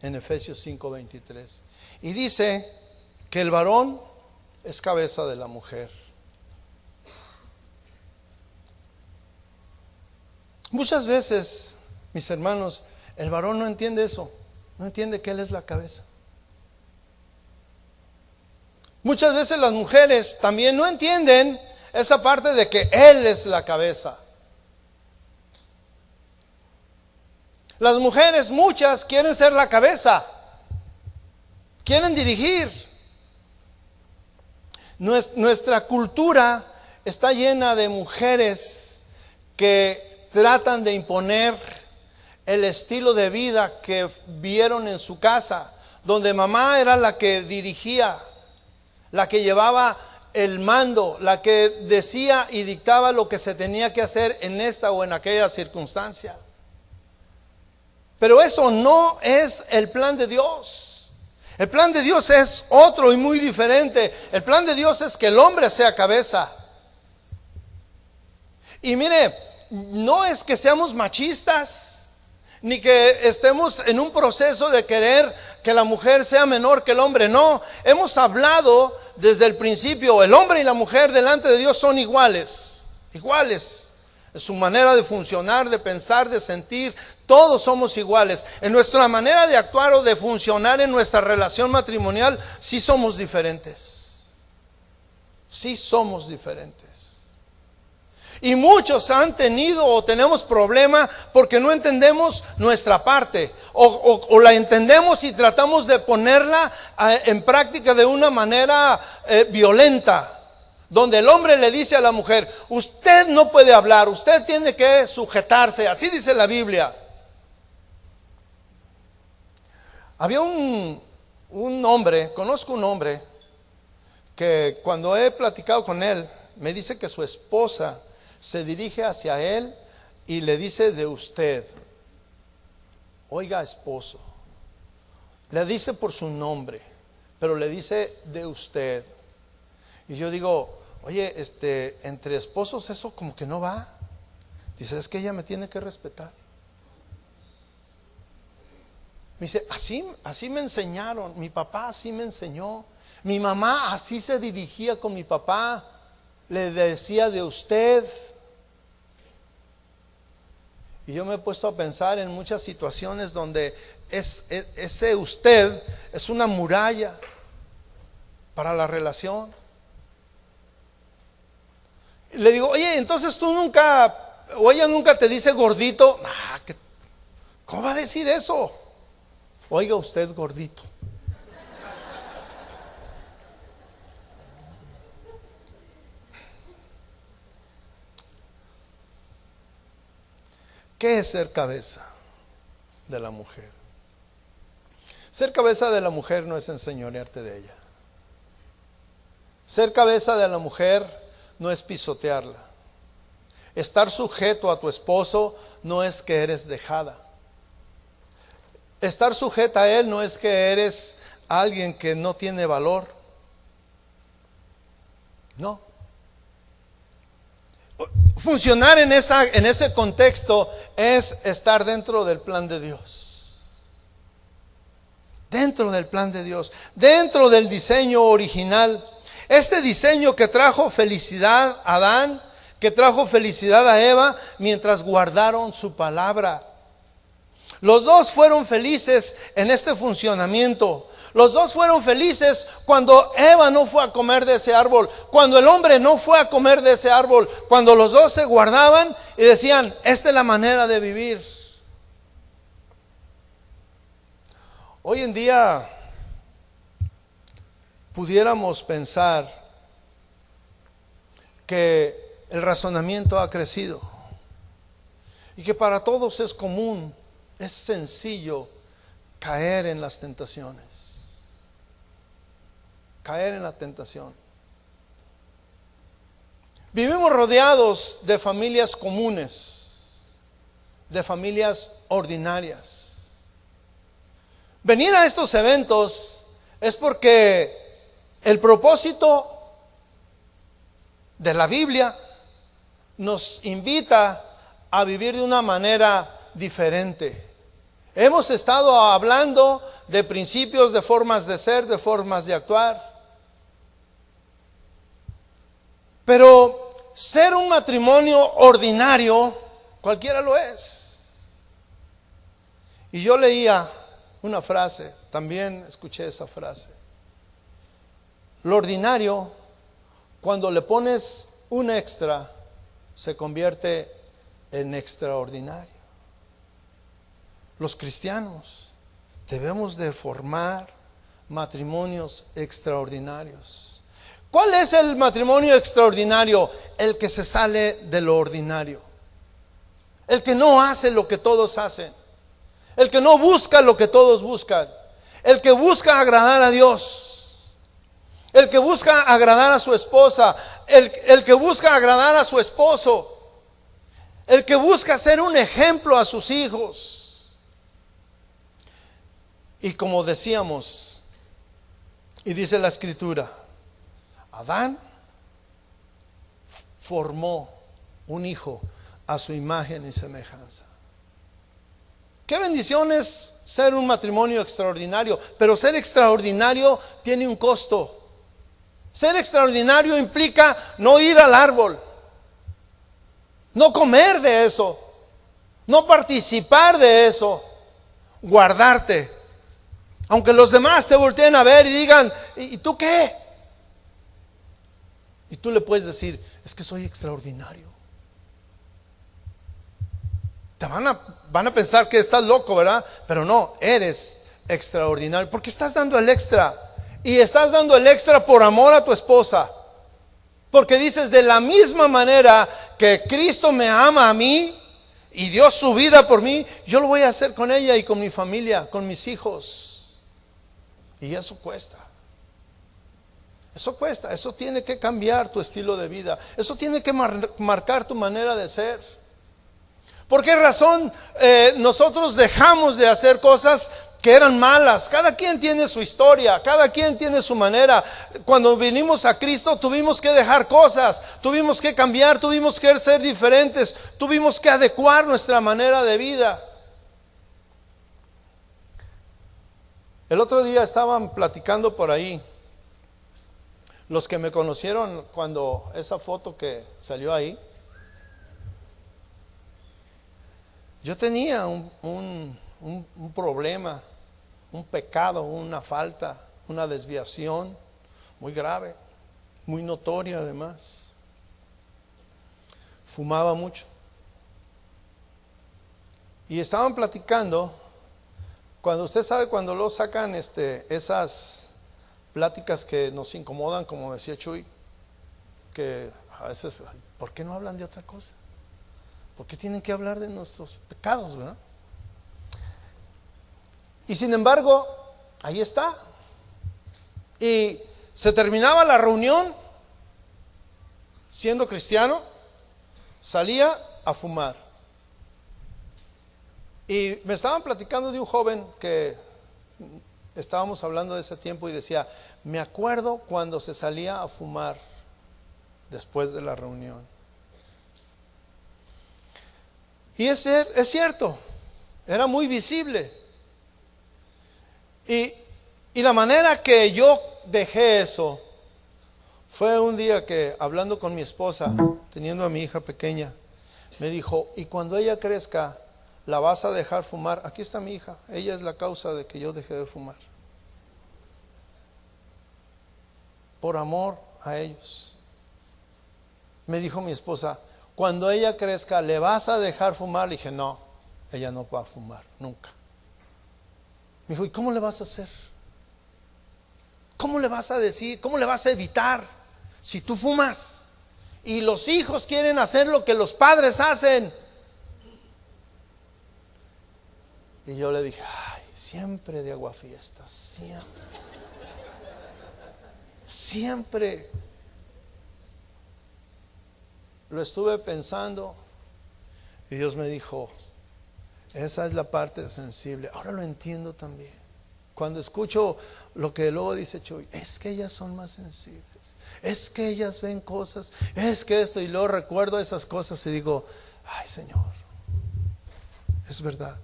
en Efesios 5:23 y dice que el varón es cabeza de la mujer. Muchas veces, mis hermanos, el varón no entiende eso, no entiende que él es la cabeza. Muchas veces las mujeres también no entienden esa parte de que él es la cabeza. Las mujeres, muchas, quieren ser la cabeza, quieren dirigir. Nuestra cultura está llena de mujeres que tratan de imponer el estilo de vida que vieron en su casa, donde mamá era la que dirigía, la que llevaba el mando, la que decía y dictaba lo que se tenía que hacer en esta o en aquella circunstancia. Pero eso no es el plan de Dios. El plan de Dios es otro y muy diferente. El plan de Dios es que el hombre sea cabeza. Y mire, no es que seamos machistas, ni que estemos en un proceso de querer que la mujer sea menor que el hombre. No, hemos hablado desde el principio, el hombre y la mujer delante de Dios son iguales, iguales. En su manera de funcionar, de pensar, de sentir, todos somos iguales. En nuestra manera de actuar o de funcionar en nuestra relación matrimonial, sí somos diferentes. Sí somos diferentes. Y muchos han tenido o tenemos problema porque no entendemos nuestra parte. O la entendemos y tratamos de ponerla en práctica de una manera violenta. Donde el hombre le dice a la mujer, usted no puede hablar, usted tiene que sujetarse, así dice la Biblia. Había un hombre, conozco un hombre, que cuando he platicado con él, me dice que su esposa se dirige hacia él y le dice de usted. Oiga, esposo, le dice por su nombre, pero le dice de usted. Y yo digo, oye, entre esposos eso como que no va. Dice, es que ella me tiene que respetar. Me dice, así me enseñaron, mi papá así me enseñó, mi mamá así se dirigía con mi papá, le decía de usted. Y yo me he puesto a pensar en muchas situaciones donde ese usted es una muralla para la relación. Le digo, oye, entonces tú nunca, o ella nunca te dice gordito. ¿Cómo va a decir eso? Oiga usted, gordito. ¿Qué es ser cabeza de la mujer? Ser cabeza de la mujer no es enseñorearte de ella. Ser cabeza de la mujer no es pisotearla. Estar sujeto a tu esposo no es que eres dejada. Estar sujeta a él no es que eres alguien que no tiene valor. No. Funcionar en ese contexto es estar dentro del plan de Dios. Dentro del plan de Dios, dentro del diseño original. Este diseño que trajo felicidad a Adán, que trajo felicidad a Eva mientras guardaron su palabra. Los dos fueron felices en este funcionamiento. Los dos fueron felices cuando Eva no fue a comer de ese árbol, cuando el hombre no fue a comer de ese árbol, cuando los dos se guardaban y decían, esta es la manera de vivir. Hoy en día pudiéramos pensar que el razonamiento ha crecido y que para todos es común, es sencillo caer en las tentaciones. Caer en la tentación. Vivimos rodeados de familias comunes, de familias ordinarias. Venir a estos eventos es porque el propósito de la Biblia nos invita a vivir de una manera diferente. Hemos estado hablando de principios, de formas de ser, de formas de actuar. Pero ser un matrimonio ordinario, cualquiera lo es. Y yo leía una frase, también escuché esa frase. Lo ordinario, cuando le pones un extra, se convierte en extraordinario. Los cristianos debemos de formar matrimonios extraordinarios. ¿Cuál es el matrimonio extraordinario? El que se sale de lo ordinario. El que no hace lo que todos hacen. El que no busca lo que todos buscan. El que busca agradar a Dios. El que busca agradar a su esposa. El que busca agradar a su esposo. El que busca ser un ejemplo a sus hijos. Y como decíamos, y dice la Escritura, Adán formó un hijo a su imagen y semejanza. Qué bendición es ser un matrimonio extraordinario, pero ser extraordinario tiene un costo. Ser extraordinario implica no ir al árbol, no comer de eso, no participar de eso, guardarte. Aunque los demás te volteen a ver y digan, ¿y tú qué? Y tú le puedes decir, es que soy extraordinario. Te van a pensar que estás loco, ¿verdad? Pero no, eres extraordinario, porque estás dando el extra. Y estás dando el extra por amor a tu esposa. Porque dices, de la misma manera que Cristo me ama a mí y dio su vida por mí, yo lo voy a hacer con ella y con mi familia, con mis hijos. Y eso cuesta. Eso cuesta, eso tiene que cambiar tu estilo de vida. Eso tiene que marcar tu manera de ser. ¿Por qué razón nosotros dejamos de hacer cosas que eran malas? Cada quien tiene su historia, cada quien tiene su manera. Cuando vinimos a Cristo tuvimos que dejar cosas, tuvimos que cambiar, tuvimos que ser diferentes, tuvimos que adecuar nuestra manera de vida. El otro día estaban platicando por ahí. Los que me conocieron cuando esa foto que salió ahí, yo tenía un problema, un pecado, una falta, una desviación muy grave, muy notoria además. fumaba mucho. Y estaban platicando, cuando usted sabe, cuando lo sacan esas pláticas que nos incomodan, como decía Chuy, que a veces, ¿por qué no hablan de otra cosa? ¿Por qué tienen que hablar de nuestros pecados, verdad? Y sin embargo, ahí está. Y se terminaba la reunión, siendo cristiano, salía a fumar. Y me estaban platicando de un joven que estábamos hablando de ese tiempo y decía, me acuerdo cuando se salía a fumar después de la reunión. Y es cierto, era muy visible. Y la manera que yo dejé eso fue un día que, hablando con mi esposa, teniendo a mi hija pequeña, me dijo, y cuando ella crezca, ¿la vas a dejar fumar? Aquí está mi hija, ella es la causa de que yo dejé de fumar. Por amor a ellos. Me dijo mi esposa, cuando ella crezca, ¿le vas a dejar fumar? Le dije, no, ella no va a fumar, nunca. Me dijo, ¿y cómo le vas a hacer? ¿Cómo le vas a decir? ¿Cómo le vas a evitar? Si tú fumas y los hijos quieren hacer lo que los padres hacen. Y yo le dije, ay, siempre de aguafiestas, siempre. Siempre. Lo estuve pensando y Dios me dijo, esa es la parte sensible. Ahora lo entiendo también. Cuando escucho lo que luego dice Chuy, es que ellas son más sensibles, es que ellas ven cosas, es que esto, y luego recuerdo esas cosas y digo, ay Señor, es verdad.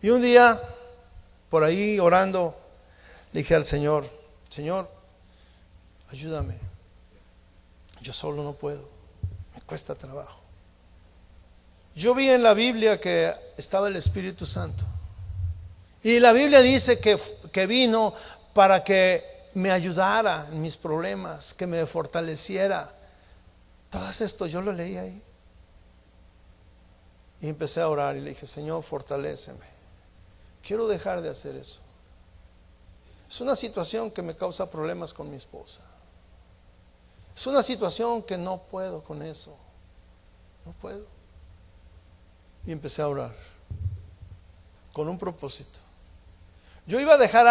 Y un día, por ahí orando, le dije al Señor, Señor, ayúdame, yo solo no puedo, me cuesta trabajo. Yo vi en la Biblia que estaba el Espíritu Santo. Y la Biblia dice que vino para que me ayudara en mis problemas, que me fortaleciera. Todo esto yo lo leí ahí. Y empecé a orar y le dije, Señor, fortaléceme. Quiero dejar de hacer eso. Es una situación que me causa problemas con mi esposa. Es una situación que no puedo con eso. No puedo. Y empecé a orar con un propósito. Yo iba a dejar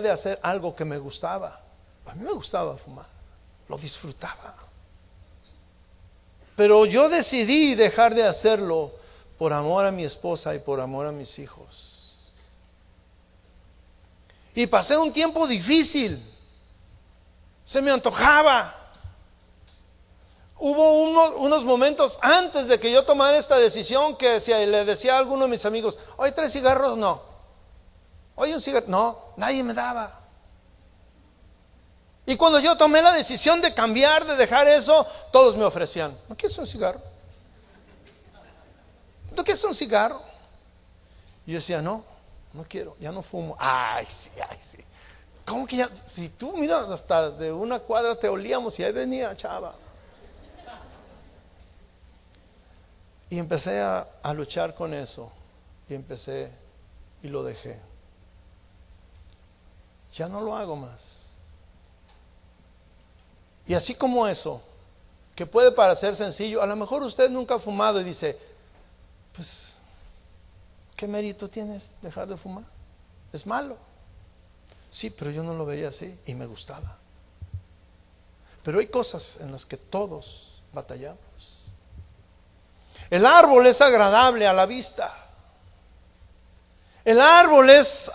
de hacer algo que me gustaba. A mí me gustaba fumar, lo disfrutaba. Pero yo decidí dejar de hacerlo por amor a mi esposa y por amor a mis hijos. Y pasé un tiempo difícil. Se me antojaba. Hubo unos momentos antes de que yo tomara esta decisión que si le decía a alguno de mis amigos, ¿hoy 3 cigarros? No. ¿Hoy un cigarro? No, nadie me daba. Y cuando yo tomé la decisión de cambiar, de dejar eso, todos me ofrecían, ¿no quieres un cigarro? ¿No quieres un cigarro? Y yo decía, no quiero, ya no fumo. Ay, sí. ¿Cómo que ya? Si tú miras, hasta de una cuadra te olíamos y ahí venía chava. Y empecé a luchar con eso. Y lo dejé. Ya no lo hago más. Y así como eso, que puede parecer sencillo, a lo mejor usted nunca ha fumado y dice, pues, ¿qué mérito tienes dejar de fumar? Es malo. Sí, pero yo no lo veía así y me gustaba. Pero hay cosas en las que todos batallamos. El árbol es agradable a la vista. El árbol es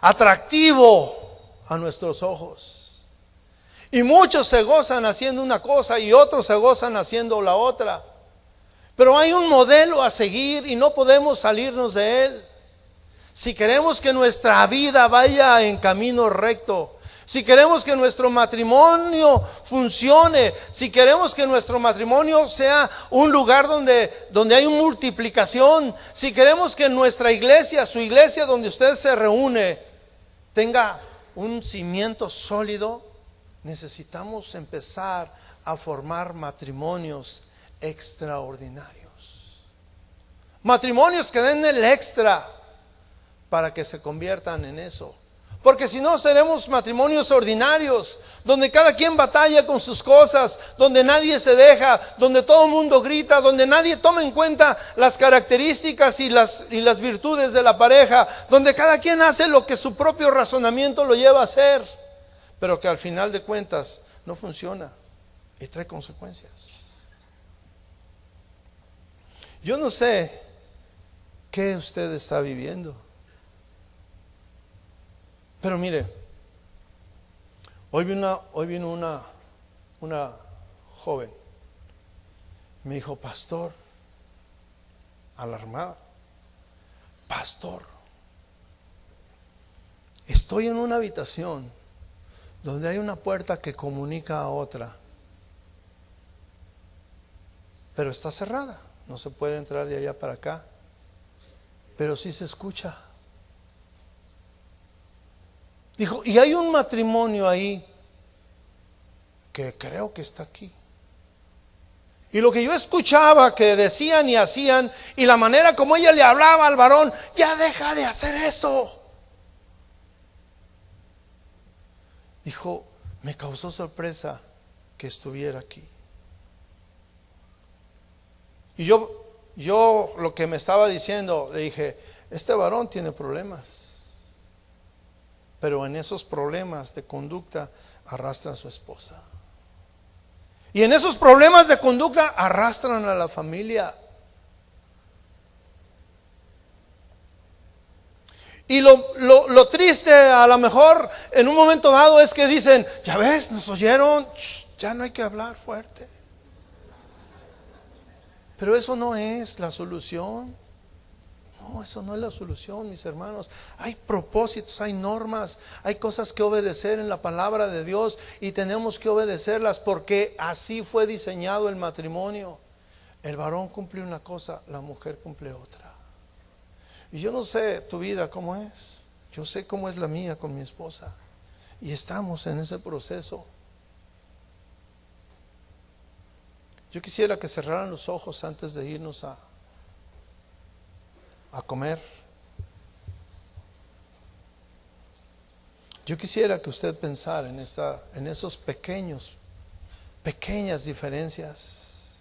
atractivo a nuestros ojos. Y muchos se gozan haciendo una cosa y otros se gozan haciendo la otra. Pero hay un modelo a seguir y no podemos salirnos de él. Si queremos que nuestra vida vaya en camino recto, si queremos que nuestro matrimonio funcione, si queremos que nuestro matrimonio sea un lugar donde hay multiplicación, si queremos que nuestra iglesia, su iglesia donde usted se reúne, tenga un cimiento sólido, necesitamos empezar a formar matrimonios extraordinarios. Matrimonios que den el extra para que se conviertan en eso. Porque si no, seremos matrimonios ordinarios, donde cada quien batalla con sus cosas, donde nadie se deja, donde todo el mundo grita, donde nadie toma en cuenta las características y las virtudes de la pareja, donde cada quien hace lo que su propio razonamiento lo lleva a hacer, pero que al final de cuentas no funciona y trae consecuencias. Yo no sé qué usted está viviendo. Pero mire, hoy vino una joven, me dijo: pastor, alarmada, pastor, estoy en una habitación donde hay una puerta que comunica a otra, pero está cerrada, no se puede entrar de allá para acá, pero sí se escucha. Dijo, y hay un matrimonio ahí que creo que está aquí. Y lo que yo escuchaba que decían y hacían, y la manera como ella le hablaba al varón: ya deja de hacer eso. Dijo, me causó sorpresa que estuviera aquí. Y yo lo que me estaba diciendo, le dije: este varón tiene problemas. Pero en esos problemas de conducta arrastra a su esposa. Y en esos problemas de conducta arrastran a la familia. Y lo triste a lo mejor en un momento dado es que dicen: ya ves, nos oyeron, ya no hay que hablar fuerte. Pero eso no es la solución. No, eso no es la solución, mis hermanos. Hay propósitos, hay normas, hay cosas que obedecer en la palabra de Dios, y tenemos que obedecerlas porque así fue diseñado el matrimonio. El varón cumple una cosa, la mujer cumple otra. Y yo no sé tu vida cómo es, yo sé cómo es la mía con mi esposa, y estamos en ese proceso. Yo quisiera que cerraran los ojos antes de irnos a comer. Yo quisiera que usted pensara en esos pequeñas diferencias,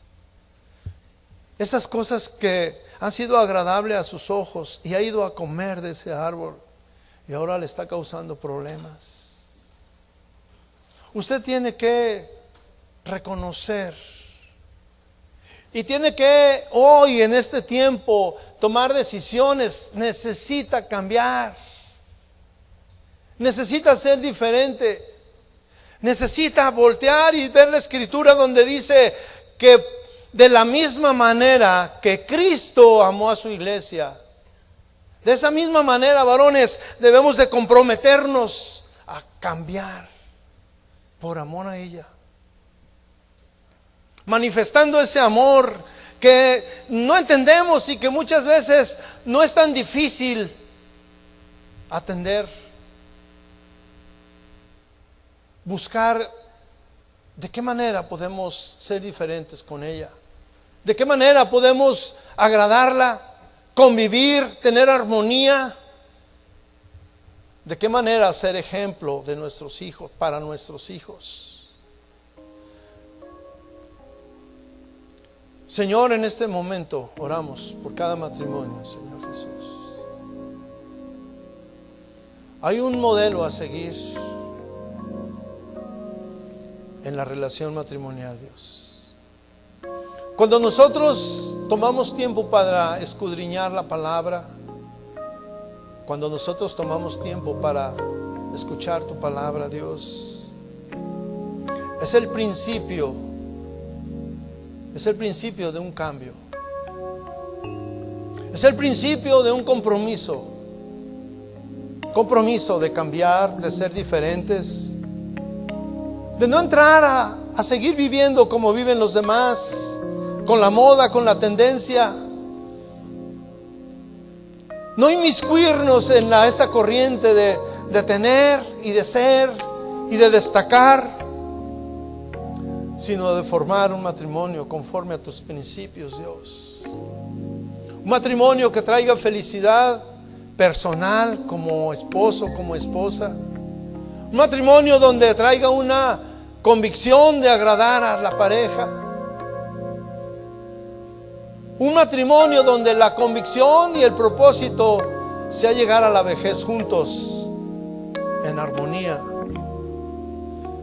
esas cosas que han sido agradables a sus ojos y ha ido a comer de ese árbol y ahora le está causando problemas. Usted tiene que reconocer y tiene que hoy, en este tiempo, tomar decisiones. Necesita cambiar, necesita ser diferente, necesita voltear y ver la escritura donde dice que de la misma manera que Cristo amó a su iglesia, de esa misma manera, varones, debemos de comprometernos a cambiar por amor a ella, manifestando ese amor que no entendemos y que muchas veces no es tan difícil atender. Buscar de qué manera podemos ser diferentes con ella, de qué manera podemos agradarla, convivir, tener armonía, de qué manera ser ejemplo de nuestros hijos, para nuestros hijos. Señor, en este momento oramos por cada matrimonio, Señor Jesús. Hay un modelo a seguir en la relación matrimonial, Dios. Cuando nosotros tomamos tiempo para escudriñar la palabra, cuando nosotros tomamos tiempo para escuchar tu palabra, Dios, es el principio de un cambio. Es el principio de un compromiso. Compromiso de cambiar, de ser diferentes, de no entrar a seguir viviendo como viven los demás, con la moda, con la tendencia. No inmiscuirnos en esa corriente de tener y de ser y de destacar. sino de formar un matrimonio conforme a tus principios, Dios. Un matrimonio que traiga felicidad personal como esposo, como esposa. Un matrimonio donde traiga una convicción de agradar a la pareja. Un matrimonio donde la convicción y el propósito sea llegar a la vejez juntos en armonía,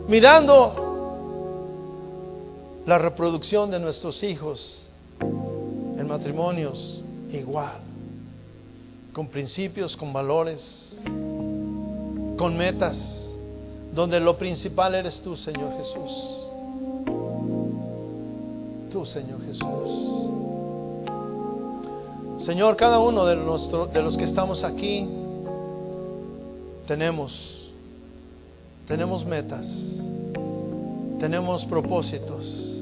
mirando la reproducción de nuestros hijos en matrimonios igual, con principios, con valores, con metas, donde lo principal eres tú, Señor Jesús. Tú, Señor Jesús. Señor, cada uno de los que estamos aquí tenemos metas, tenemos propósitos,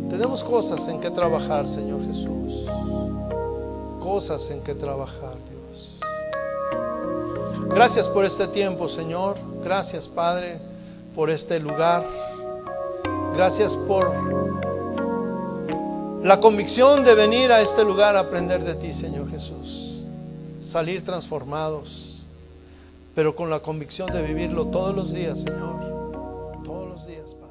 tenemos cosas en que trabajar, Señor Jesús. Cosas en que trabajar, Dios. Gracias por este tiempo, Señor. Gracias, Padre, por este lugar. Gracias por la convicción de venir a este lugar a aprender de ti, Señor Jesús. Salir transformados, pero con la convicción de vivirlo todos los días, Señor. Todos los días, Padre.